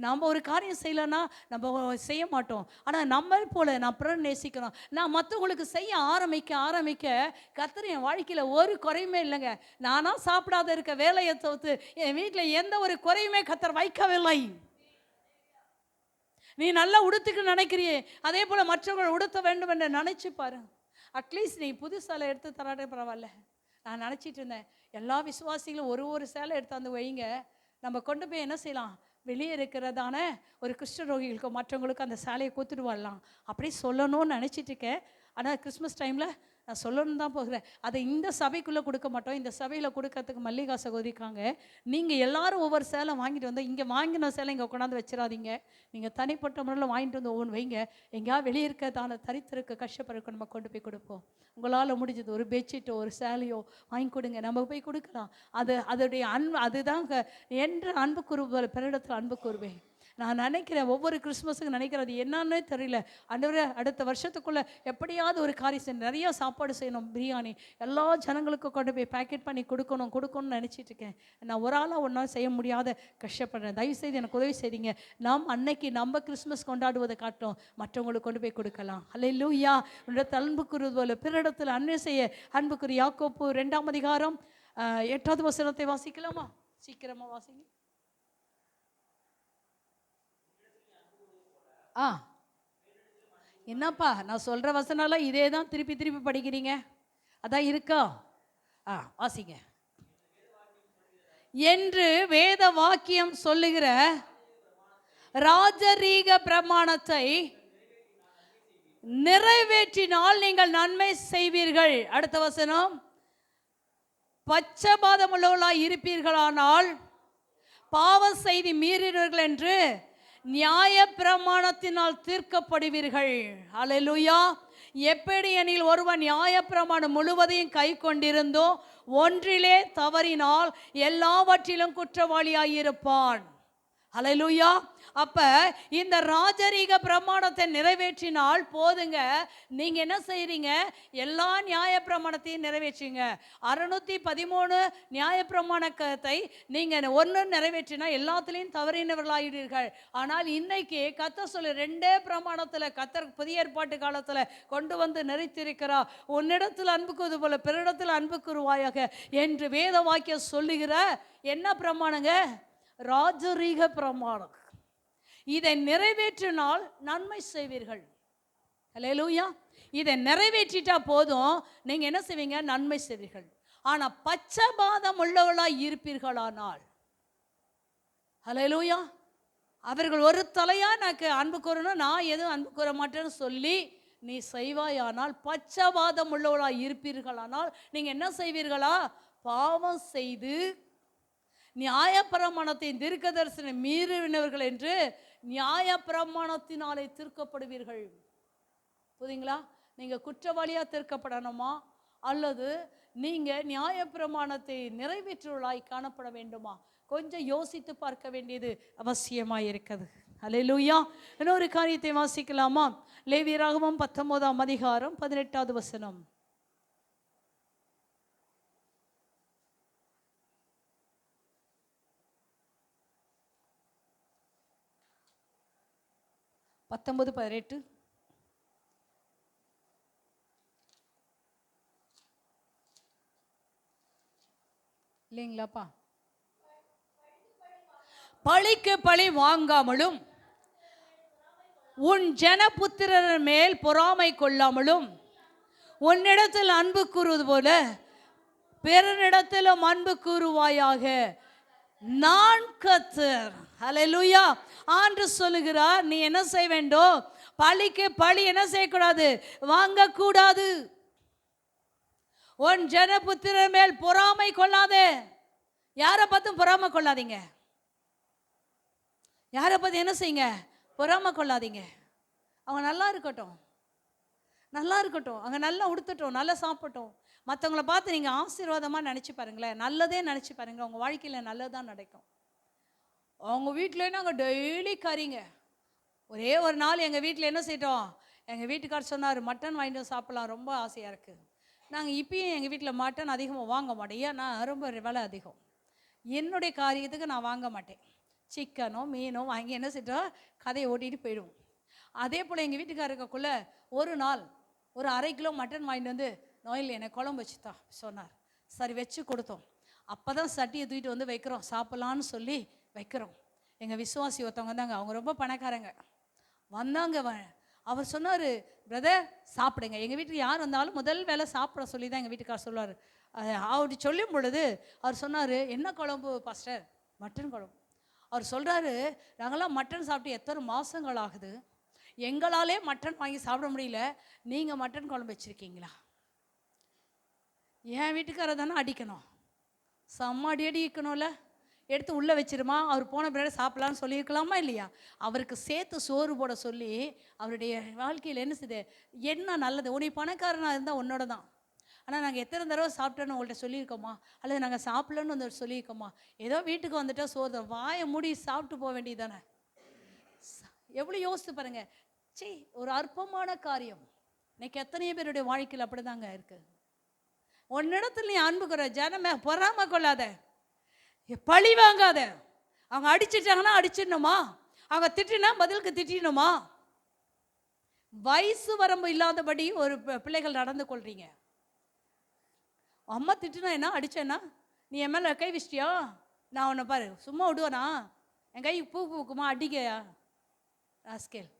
நம்ம ஒரு காரியம் செய்யலைன்னா நம்ம செய்ய மாட்டோம். ஆனால் நம்ம போல நான் பிறர் நேசிக்கிறோம். நான் மற்றவங்களுக்கு செய்ய ஆரம்பிக்க கர்த்தர் என் வாழ்க்கையில் ஒரு குறையுமே இல்லைங்க. நானாக சாப்பிடாத இருக்க வேலையை தவிர்த்து என் வீட்டில் எந்த ஒரு குறையுமே கர்த்தர் வைக்கவில்லை. நீ நல்லா உடுத்துக்கு நினைக்கிறியே, அதே போல் மற்றவங்களை உடுத்த வேண்டும் என்று நினச்சி பாரு. அட்லீஸ்ட் நீ புது சேலை எடுத்து தராட்டே பரவாயில்ல. நான் நினச்சிட்டு இருந்தேன், எல்லா விசுவாசிகளும் ஒரு சேலை எடுத்தாந்து வைங்க, நம்ம கொண்டு போய் என்ன செய்யலாம், வெளியே இருக்கிறதான ஒரு குஷ்டரோகிகளுக்கு மற்றவங்களுக்கு அந்த சேலையை கொடுத்துட்டு வரலாம் அப்படி சொல்லணும்னு நினச்சிட்டு இருக்கேன். ஆனால் கிறிஸ்மஸ் டைமில் நான் சொல்லணும்னு தான் போகிறேன். அதை இந்த சபைக்குள்ளே கொடுக்க மாட்டோம். இந்த சபையில் கொடுக்கறதுக்கு மல்லிகா சகோதரிக்காங்க. நீங்கள் எல்லாரும் ஒவ்வொரு சேலை வாங்கிட்டு வந்தால் இங்கே வாங்கின சேலை இங்கே கொண்டாந்து வச்சிடாதீங்க. நீங்கள் தனிப்பட்ட முறையில் வாங்கிட்டு வந்து ஒவ்வொன்று வைங்க. எங்கேயாவது வெளியே இருக்கிறதான தரித்திருக்க கஷ்டப்படுறதுக்கு நம்ம கொண்டு போய் கொடுப்போம். உங்களால் முடிஞ்சது ஒரு பெட்ஷீட்டோ ஒரு சேலையோ வாங்கி கொடுங்க, நம்ம போய் கொடுக்கலாம். அதோடைய அன்பு அதுதான் என்று அன்பு கூறுவது பிறரிடத்தில் அன்பு கூறுவேன். நான் நினைக்கிறேன், ஒவ்வொரு கிறிஸ்மஸுக்கு நினைக்கிறது என்னன்னே தெரியல. ஆண்டவரே அடுத்த வருஷத்துக்குள்ளே எப்படியாவது ஒரு காரியம் செய்யணும், நிறையா சாப்பாடு செய்யணும், பிரியாணி எல்லா ஜனங்களுக்கும் கொண்டு போய் பேக்கெட் பண்ணி கொடுக்கணும்னு நினச்சிட்டு இருக்கேன். நான் ஒரு ஆளாக ஒன்றா செய்ய முடியாத கஷ்டப்படுறேன். தயவுசெய்து எனக்கு உதவி செய்யுங்க. நாம் அன்னைக்கு நம்ம கிறிஸ்மஸ் கொண்டாடுவதை காட்டும் மற்றவங்களுக்கு கொண்டு போய் கொடுக்கலாம். அல்லேலூயா. உன்னிடத்தில் அன்பு கூறுவது போல பிறரிடத்தில் அன்பு செய்ய அன்பு கூறு. யாக்கோப்பு 2ஆம் அதிகாரம் 8வது வசனத்தை வாசிக்கலாமா? சீக்கிரமாக வாசிங்க. என்னப்பா நான் சொல்கிற வசனம்லாம் இதே தான் திருப்பி படிக்கிறீங்க, அதான் இருக்கா? வாசிங்க. என்று வேத வாக்கியம் சொல்லுகிற ராஜரீக பிரமாணத்தை நிறைவேற்றினால் நீங்கள் நன்மை செய்வீர்கள். அடுத்த வசனம், பட்சபாதம் உள்ளவர்களாய் இருப்பீர்களானால் பாவ செய்தி மீறினீர்கள் என்று நியாய பிரமாணத்தினால் தீர்க்கப்படுவீர்கள். அல்லேலூயா. எப்படி எனில் ஒருவன் நியாய பிரமாணம் முழுவதையும் கை கொண்டிருந்தோ ஒன்றிலே தவறினால் எல்லாவற்றிலும் குற்றவாளியாயிருப்பான். அல்லேலூயா. அப்ப இந்த ராஜரீக பிரமாணத்தை நிறைவேற்றினால் போதுங்க. நீங்க என்ன செய்றீங்க? எல்லா நியாய பிரமாணத்தையும் நிறைவேற்றுங்க. 613 நியாய பிரமாணத்தை நீங்க ஒன்று நிறைவேற்றினா எல்லாத்துலேயும் தவறினவர்களாகிறீர்கள். ஆனால் இன்னைக்கு கர்த்தர் சொல்லி 2 பிரமாணத்தில் கர்த்தர் புதிய ஏற்பாட்டு காலத்தில் கொண்டு வந்து நிறைத்திருக்கிறார். உன்னிடத்தில் அன்பு கூறுவது போல பிறரிடத்தில் அன்பு கூறுவாயாக என்று வேத வாக்கியம் சொல்லுகிற என்ன பிரமாணங்க? ராஜரீக பிரமாணம். இதை நிறைவேற்றினால் நன்மை செய்வீர்கள். அல்லேலூயா. இதை நிறைவேற்றிட்டா போதும், நீங்க என்ன செய்வீங்க? நன்மை செய்வீர்கள். ஆனா பட்சபாதம் உள்ளவர்களாய் இருப்பீர்களானால், அல்லேலூயா, அவர்கள் ஒரு தலையா எனக்கு அன்பு கூறணும், நான் எதுவும் அன்பு கூற மாட்டேன்னு சொல்லி நீ செய்வாயானால், பட்சபாதம் உள்ளவர்களாய் இருப்பீர்களானால் நீங்க என்ன செய்வீர்களா? பாவம் செய்து நியாயப்பிரமாணத்தை தீர்க்கதரிசனை மீறினவர்கள் என்று நியாயப்பிரமாணத்தினாலே தீர்க்கப்படுவீர்கள். புரியுங்களா? நீங்க குற்றவாளியா தீர்க்கப்படணுமா அல்லது நீங்க நியாயப்பிரமாணத்தை நிறைவேற்றுவதாய் காணப்பட வேண்டுமா? கொஞ்சம் யோசித்து பார்க்க வேண்டியது அவசியமாக இருக்குது. அல்லேலூயா. இன்னொரு காரியத்தை வாசிக்கலாமா? லேவியராகமம் 19ஆம் அதிகாரம் 18வது வசனம். இல்லைங்களாப்பா? பழிக்கு பழி வாங்காமலும் உன் ஜனபுத்திரர் மேல் பொறாமை கொள்ளாமலும் உன்னிடத்தில் அன்பு கூறுவது போல பிறனிடத்திலும் அன்பு கூறுவாயாக, நான் கர்த்தர். அல்லேலூயா. ஆண்டு சொல்லுகிறார், நீ என்ன செய்ய வேண்டும்? பழிக்கு பழி என்ன செய்யக்கூடாது? வாங்கக்கூடாது. உன் ஜனபுத்திரர் மேல் பொறாமை கொள்ளாதே. யாரை பார்த்தும் பொறாமை கொள்ளாதீங்க. யாரை பார்த்து என்ன செய்யுங்க? பொறாமை கொள்ளாதீங்க. அவங்க நல்லா இருக்கட்டும், நல்லா இருக்கட்டும், அவங்க நல்லா உடுத்தட்டும், நல்லா சாப்பிட்டோம். மற்றவங்களை பார்த்து நீங்கள் ஆசீர்வாதமாக நினச்சி பாருங்களேன், நல்லதே நினச்சி பாருங்கள், உங்கள் வாழ்க்கையில் நல்லதான் நடக்கும். அவங்க வீட்டில் நாங்கள் டெய்லி கறிங்க, ஒரே ஒரு நாள் எங்கள் வீட்டில் என்ன செய்தோம், எங்கள் வீட்டுக்கார் சொன்னார், மட்டன் வாங்கிட்டு சாப்பிட்லாம், ரொம்ப ஆசையாக இருக்குது. நாங்கள் இப்பயும் எங்கள் வீட்டில் மட்டன் அதிகமாக வாங்க மாட்டோம். ஏன்னா ரொம்ப விலை அதிகம். என்னுடைய காரியத்துக்கு நான் வாங்க மாட்டேன். சிக்கனோ மீனோ வாங்கி என்ன செய்தோம், கதையை ஓட்டிகிட்டு போயிடுவோம். அதே போல் எங்கள் வீட்டுக்கார் இருக்கக்குள்ள ஒரு நாள் ஒரு 1/2 கிலோ மட்டன் வாங்கிட்டு வந்து, நோயில் எனக்கு குழம்பு வச்சுதான் சொன்னார். சரி வச்சு கொடுத்தோம். அப்போ தான் சட்டியை தூக்கிட்டு வந்து வைக்கிறோம், சாப்பிட்லான்னு சொல்லி வைக்கிறோம். எங்கள் விசுவாசி ஒருத்தவங்க வந்தாங்க, அவங்க ரொம்ப பணக்காரங்க வந்தாங்க. அவர் சொன்னார், பிரதர் சாப்பிடுங்க. எங்கள் வீட்டுக்கு யார் வந்தாலும் முதல் வேலை சாப்பிட சொல்லி தான் எங்கள் வீட்டுக்கார் சொல்லுவார். அப்படி சொல்லும் பொழுது அவர் சொன்னார், என்ன குழம்பு பாஸ்டர்? மட்டன் குழம்பு. அவர் சொல்கிறாரு, நாங்களாம் மட்டன் சாப்பிட்டு எத்தனை மாதங்கள் ஆகுது, எங்களாலே மட்டன் வாங்கி சாப்பிட முடியல, நீங்கள் மட்டன் குழம்பு வச்சுருக்கீங்களா? என் வீட்டுக்காரை தானே அடிக்கணும், செம்ம அடி அடிக்கணும்ல, எடுத்து உள்ளே வச்சிருமா, அவர் போன பிறகு சாப்பிட்லான்னு சொல்லியிருக்கலாமா இல்லையா? அவருக்கு சேர்த்து சோறு போட சொல்லி அவருடைய வாழ்க்கையில் என்ன செய்யுது, என்ன நல்லது, உன்னை பணக்காரனாக இருந்தால் உன்னோட தான். ஆனால் நாங்கள் எத்தனை தடவை சாப்பிட்டோன்னு உங்கள்கிட்ட சொல்லியிருக்கோமா, அல்லது நாங்கள் சாப்பிட்லன்னு வந்து சொல்லியிருக்கோமா? ஏதோ வீட்டுக்கு வந்துட்டால் சோறு வாயை மூடி சாப்பிட்டு போக வேண்டியது தானே. எவ்வளோ யோசித்து பாருங்கள். சீ, ஒரு அற்பமான காரியம். இன்னைக்கு எத்தனையோ பேருடைய வாழ்க்கையில் அப்படி தாங்க இருக்குது. உன்னிடத்தில் நீ அன்பு குற, ஜனமே பொறாம கொள்ளாத, பழி வாங்காத. அவங்க அடிச்சிட்டாங்கன்னா அடிச்சிடணுமா, அவங்க திட்டினா பதிலுக்கு திட்டணுமா? வயசு வரம்பு இல்லாதபடி ஒரு பிள்ளைகள் நடந்து கொள்றீங்க. அம்மா திட்டுனா என்ன, அடிச்சேன்னா நீ என் மேலே கை விச்சிட்டியா, நான் உன்னை பாரு சும்மா விடுவேனா, என் கை பூ பூக்குமா, அடிக்கையா ராஸ்கேல்.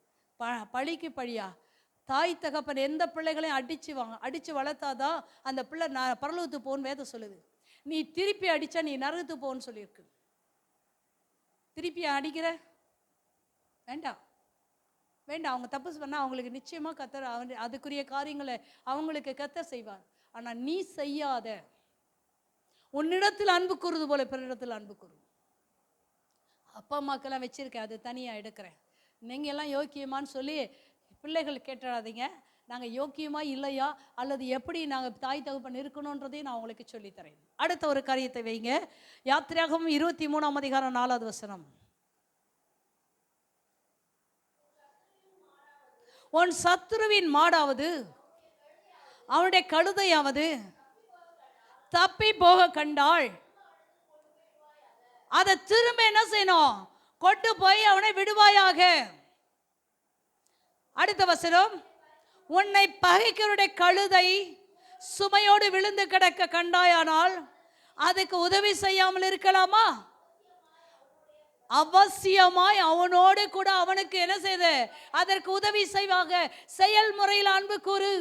பழிக்கு பழியா? தாய் தகப்பன் எந்த பிள்ளைகளையும் அடித்து வளர்த்தாதான் அந்த பிள்ளை நான் பரலோகத்துக்கு போன்னு வேதம் சொல்லுது. நீ திருப்பி அடித்தா நீ நரகத்துக்கு போன்னு சொல்லியிருக்கு. திருப்பி அடிக்கிற வேண்டாம் வேண்டாம். அவங்க தப்பு பண்ணால் அவங்களுக்கு நிச்சயமாக கத்தர் அதுக்குரிய காரியங்களை அவங்களுக்கு கத்தர் செய்வார். ஆனால் நீ செய்யாத, உன்னிடத்தில் அன்பு கூறுது போல பிறரிடத்தில் அன்பு கூறு. அப்பா அம்மாக்கெல்லாம் வச்சிருக்கேன், அது தனியாக எடுக்கிறேன். நீங்கள் எல்லாம் யோக்கியமானு சொல்லி பிள்ளைகள் கேட்டுறாதீங்க. நாங்கள் யோக்கியமா இல்லையா, அல்லது எப்படி நாங்கள் தாய் தகப்பன் இருக்கணுன்றதையும் நான் உங்களுக்கு சொல்லித்தரேன். அடுத்த ஒரு காரியத்தை வைங்க. யாத்திராகமம் 23ஆம் அதிகாரம் 4வது வசனம். உன் சத்துருவின் மாடாவது அவனுடைய கழுதையாவது தப்பி போக கண்டாள், அதை திரும்ப என்ன செய்யணும், கொண்டு போய் அவனை விடுவாயாக. அடுத்த வசனம், உன்னை பகைக்கிறவருடைய கழுதை சுமையோடு விழுந்து கிடக்க கண்டாயானால் அதுக்கு உதவி செய்யாமல் இருக்கலாமா? அவசியமாய் அவனோடு கூட அவனுக்கு என்ன செய்த, அதற்கு உதவி செய்வாங்க. செயல்முறையில் அன்பு கூறு.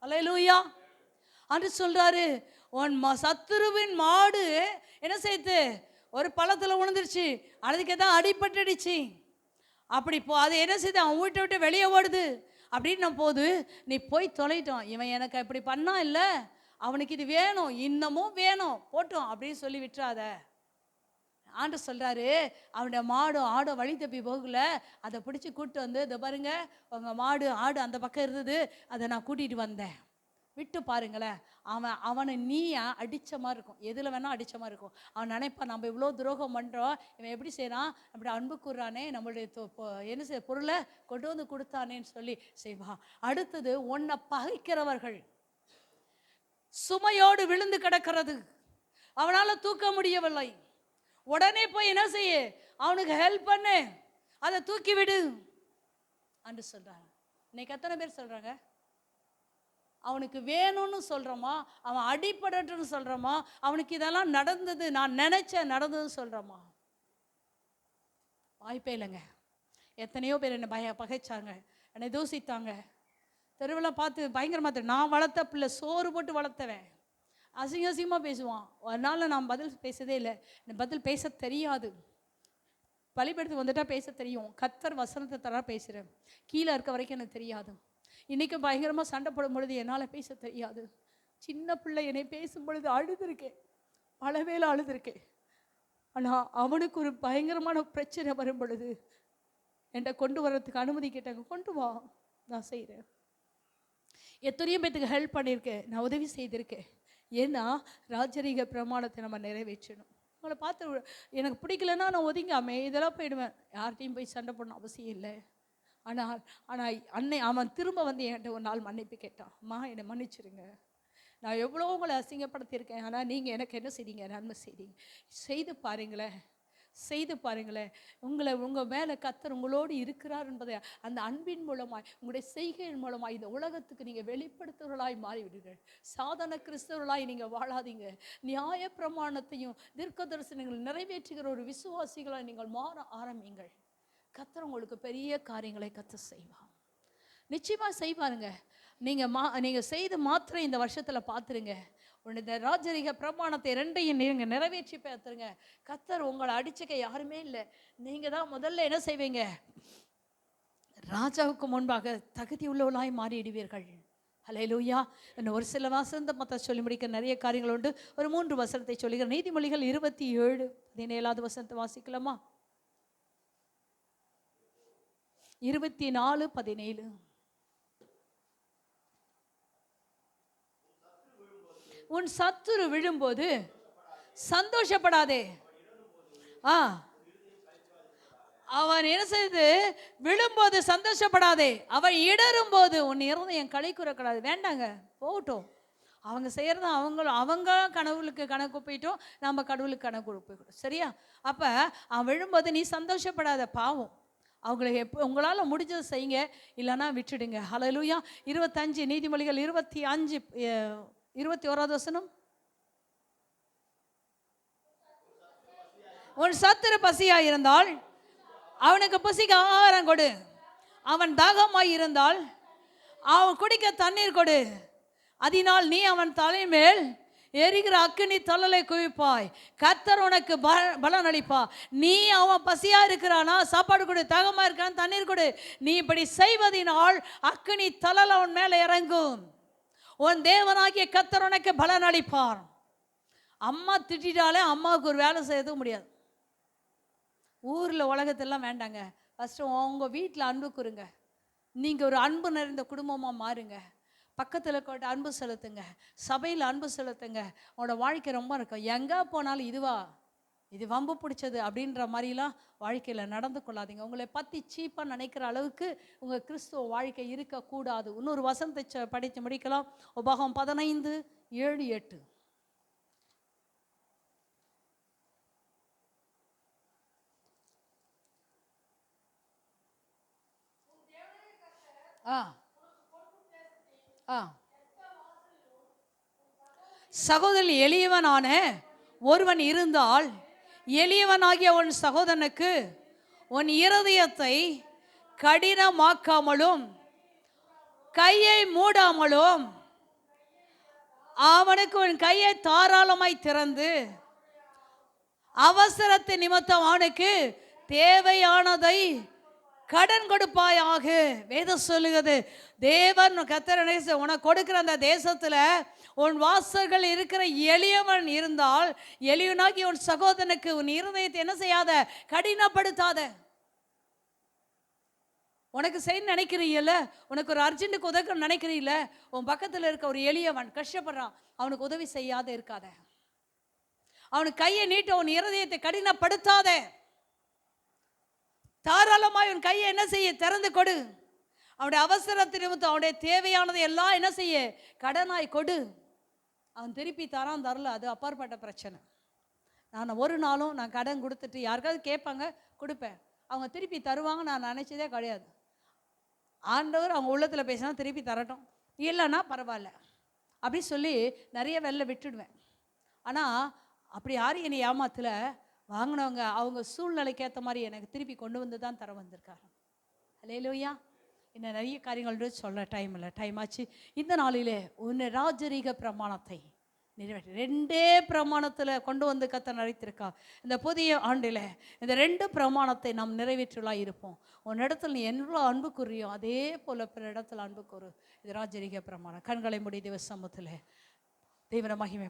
அல்லேலூயா. அன்று சொல்றாரு, உன் சத்துருவின் மாடு என்ன செய்து, ஒரு பழத்தில் விழுந்துருச்சு, அதுக்கு தான் அடிபட்டுடுச்சு. அப்படி அது என்ன செய்து, அவன் வீட்டை விட்டு வெளியே ஓடுது. அப்படின்னு போது நீ போய் தொலைட்டோம், இவன் எனக்கு அப்படி பண்ணா இல்லை, அவனுக்கு இது வேணும், இன்னமும் வேணும், போட்டோம் அப்படின்னு சொல்லி விட்டுறாத. ஆண்டு சொல்கிறாரு, அவனுடைய மாடு ஆடோ வழி தப்பி போகல, அதை பிடிச்சி கூப்பிட்டு வந்து, இதை பாருங்க உங்கள் மாடு ஆடு அந்த பக்கம் இருந்தது, அதை நான் கூட்டிகிட்டு வந்தேன், விட்டு பாருங்களேன். அவனை நீ அடித்த மாதிரி இருக்கும், எதில் வேணால் அடித்த மாதிரி இருக்கும். அவன் நினைப்பான், நம்ம இவ்வளோ துரோகம் பண்ணுறோம், இவன் எப்படி செய்கிறான், அப்படி அன்பு கூறானே, நம்மளுடைய என்ன செய்ய பொருளை கொண்டு வந்து கொடுத்தானேன்னு சொல்லி செய்வான். அடுத்தது, உன்னை பகைக்கிறவர்கள் சுமையோடு விழுந்து கிடக்கிறது, அவனால் தூக்க முடியவில்லை, உடனே போய் என்ன செய்ய, அவனுக்கு ஹெல்ப் பண்ணு, அதை தூக்கி விடு என்று சொல்றாங்க. இன்னைக்கு எத்தனை பேர் சொல்றாங்க, அவனுக்கு வேணும்னு சொல்றோமா, அவன் அடிப்படட்டுன்னு சொல்றோமா, அவனுக்கு இதெல்லாம் நடந்தது, நான் நினைச்சேன் நடந்ததுன்னு சொல்றோமா? வாய்ப்பே இல்லைங்க. எத்தனையோ பேர் என்னை பகைச்சாங்க, என்னை தூசித்தாங்க, தெருவில் பார்த்து பயங்கரமாக. நான் வளர்த்த பிள்ளை, சோறு போட்டு வளர்த்தவன், அசிங்கமாக பேசுவான். அதனால் நான் பதில் பேசதே இல்லை, எனக்கு பதில் பேச தெரியாது. பலிபடுத்து வந்துட்டால் பேச தெரியும், கர்த்தர் வசனத்தை தர பேசுகிறேன், கீழே இருக்க வரைக்கும் எனக்கு தெரியாது. இன்றைக்கும் பயங்கரமாக சண்டை போடும் பொழுது என்னால் பேச தெரியாது. சின்ன பிள்ளை என்னை பேசும் பொழுது அழுதுருக்கேன், பல வேளை அழுதுருக்கேன். ஆனால் அவனுக்கு ஒரு பயங்கரமான பிரச்சனை வரும் பொழுது என்கிட்ட கொண்டு வர்றதுக்கு அனுமதி கேட்டாங்க, கொண்டு வா, நான் செய்கிறேன். எத்தனையோ பேத்துக்கு ஹெல்ப் பண்ணியிருக்கேன், நான் உதவி செய்திருக்கேன். ஏன்னா ராஜரீக பிரமாணத்தை நம்ம நிறைவேற்றணும். உங்களை பார்த்து எனக்கு பிடிக்கலன்னா நான் ஒதுங்கி இதெல்லாம் போயிடுவேன். யார்கிட்டையும் போய் சண்டை போடணும் அவசியம் இல்லை. ஆனால் அவன் திரும்ப வந்து என்கிட்ட ஒரு நாள் மன்னிப்பு கேட்டான். அம்மா என்னை மன்னிச்சிருங்க, நான் எவ்வளோ உங்களை அசிங்கப்படுத்தியிருக்கேன், ஆனால் நீங்கள் எனக்கு என்ன செய்றீங்க, நன்மை செய்றீங்க. செய்து பாருங்களேன். உங்கள் மேலே கர்த்தர் உங்களோடு இருக்கிறார் என்பதை அந்த அன்பின் மூலமாய், உங்களுடைய செய்கையின் மூலமாய் இந்த உலகத்துக்கு நீங்கள் வெளிப்படுத்துவர்களாய் மாறிவிடுங்கள். சாதாரண கிறிஸ்தவர்களாய் நீங்கள் வாழாதீங்க. நியாய பிரமாணத்தையும் தீர்க்க தரிசனங்கள் நிறைவேற்றுகிற ஒரு விசுவாசிகளாய் நீங்கள் மாற ஆரம்பிங்கள். கர்த்தர் உங்களுக்கு பெரிய காரியங்களை கர்த்தர் செய்வார். நிச்சயமாக செய்வாருங்க. நீங்கள் செய்து மாத்திரம் இந்த வருஷத்தில் பார்த்துருங்க. இந்த ராஜரீக பிரமாணத்தை ரெண்டையும் நீங்கள் நிறைவேற்றி பார்த்துருங்க. கர்த்தர் உங்களை அடிச்சுக்க யாருமே இல்லை. நீங்கள் தான் முதல்ல என்ன செய்வீங்க, ராஜாவுக்கு முன்பாக தகுதி உள்ளவளாய் மாறிடுவீர்கள். ஹல்லேலூயா. இன்னும் ஒரு சில வசனத்தை மற்ற சொல்லி முடிக்க நிறைய காரியங்கள் உண்டு. ஒரு 3 வசனத்தை சொல்லுகிறேன். நீதிமொழிகள் 27:17 வசனத்தை வாசிக்கலாமா? 24:17. உன் சத்துரு விழும்போது சந்தோஷப்படாதே. அவன் என்ன செய்து விழும்போது சந்தோஷப்படாதே. அவன் இடரும் போது உன் இருதயம் களி கூறக்கூடாது. வேண்டாங்க, போகட்டும். அவங்க செய்யறது அவங்க கடவுளுக்கு கணக்கு போயிட்டோம், நம்ம கடவுளுக்கு கணக்கு போய்விட்டோம். சரியா? அப்போ அவன் விழும்போது நீ சந்தோஷப்படாத. பாவம், அவங்களுக்கு உங்களால் முடிஞ்சதை செய்யுங்க, இல்லைன்னா விட்டுடுங்க. ஹல்லேலூயா. 25 நீதிமொழிகள் 25:21 வசனம். உன் சத்துரு பசியாய் இருந்தால் அவனுக்கு பசிக்கு ஆகாரம் கொடு. அவன் தாகமாய் இருந்தால் அவன் குடிக்க தண்ணீர் கொடு. அதனால் நீ அவன் தலைமேல் எரிகிற அக்கினி தழலை குவிப்பாய். கர்த்தர் உனக்கு பலன் அளிப்பா. நீ அவன் பசியா இருக்கிறானா, சாப்பாடு கொடு. தாகமா இருக்கான், தண்ணீர் கொடு. நீ இப்படி செய்வதனால் அக்கினி தழல் அவன் மேலே இறங்கும். உன் தேவனாகிய கர்த்தர் உனக்கு பலன் அளிப்பார். அம்மா திட்டாலே அம்மாவுக்கு ஒரு வேலை செய்யவும் முடியாது. ஊரில் உலகத்தெல்லாம் வேண்டாங்க. ஃபஸ்ட்டு உங்கள் வீட்டில் அன்பு கூறுங்க. நீங்கள் ஒரு அன்பு நிறைந்த குடும்பமாக மாறுங்க. பக்கத்தில் கொண்டு அன்பு செலுத்துங்க. சபையில் அன்பு செலுத்துங்க. உங்களோட வாழ்க்கை ரொம்ப இருக்கும். எங்கே போனாலும் இது வம்பு பிடிச்சது அப்படின்ற மாதிரிலாம் வாழ்க்கையில் நடந்து கொள்ளாதீங்க. உங்களை பற்றி சீப்பாக நினைக்கிற அளவுக்கு உங்கள் கிறிஸ்துவ வாழ்க்கை இருக்கக்கூடாது. இன்னொரு வசனத்தை படித்து முடிக்கலாம். உபாகம் 15:7-8. சகோதரன் எளியவனான ஒருவன் இருந்தால், எளியவனாகிய உன் சகோதரனுக்கு உன் இருதயத்தை கடினமாக்காமலும் கையை மூடாமலும் அவனுக்கு உன் கையை தாராளமாய் திறந்து அவசரத்து நிமித்தம் அவனுக்கு தேவையானதை கடன் கொடுப்பாயாக. வேதம் சொல்லுகிறது, தேவன் கர்த்தர் உனக்கு கொடுக்கிற அந்த தேசத்துல உன் வாசல்கள் இருக்கிற எளியவன் இருந்தால், எளியவனாகி உன் சகோதரனுக்கு உன் இருதயத்தை என்ன செய்யாத, கடினப்படுத்தாத. உனக்கு செய்ய நினைக்கிறீல்ல, உனக்கு ஒரு அர்ஜென்ட்டுக்கு உதவி நினைக்கிறீல்ல, உன் பக்கத்தில் இருக்க ஒரு எளியவன் கஷ்டப்படுறான், அவனுக்கு உதவி செய்யாத இருக்காத. அவனுக்கு கையை நீட்ட உன் இருதயத்தை கடினப்படுத்தாத. தாராளமாய் உன் கையை என்ன செய்ய, திறந்து கொடு. அவனுடைய அவசரத்தின் நிமித்தம் அவனுடைய தேவையானதை எல்லாம் என்ன செய்ய, கடனாய் கொடு. அவன் திருப்பி தரான் தரல, அது அப்பாற்பட்ட பிரச்சனை. நான் ஒரு நாளும் நான் கடன் கொடுத்துட்டு யாருக்காவது கேட்பாங்க, கொடுப்பேன். அவங்க திருப்பி தருவாங்க நான் நினச்சதே கிடையாது. ஆண்டவர் அவங்க உள்ளத்தில் பேசினா திருப்பி தரட்டும், இல்லைன்னா பரவாயில்ல அப்படி சொல்லி நிறைய வெள்ளை விட்டுடுவேன். ஆனால் அப்படி யாரும் என்னை ஏமாத்தில் வாங்கினவங்க அவங்க சூழ்நிலைக்கு ஏற்ற மாதிரி எனக்கு திருப்பி கொண்டு வந்து தான் தர வந்திருக்காரு. அல்லேலூயா. இன்னும் நிறைய காரியங்கள் சொல்ல டைம் இல்லை, டைம் ஆச்சு. இந்த நாளிலே உன்னை ராஜரீக பிரமாணத்தை நிறைவேற்ற 2 பிரமாணத்தில் கொண்டு வந்து கர்த்தர் நடத்திருக்கா. இந்த புதிய ஆண்டில் இந்த 2 பிரமாணத்தை நாம் நிறைவேற்றலாம் இருப்போம். உன் இடத்துல நீ எவ்வளோ அன்பு கூறியோ அதே போல் பிற இடத்துல அன்பு கூறு. இது ராஜரீக பிரமாணம். கண்களை மூடி தேவ சமூகத்தில் தேவன மகிமை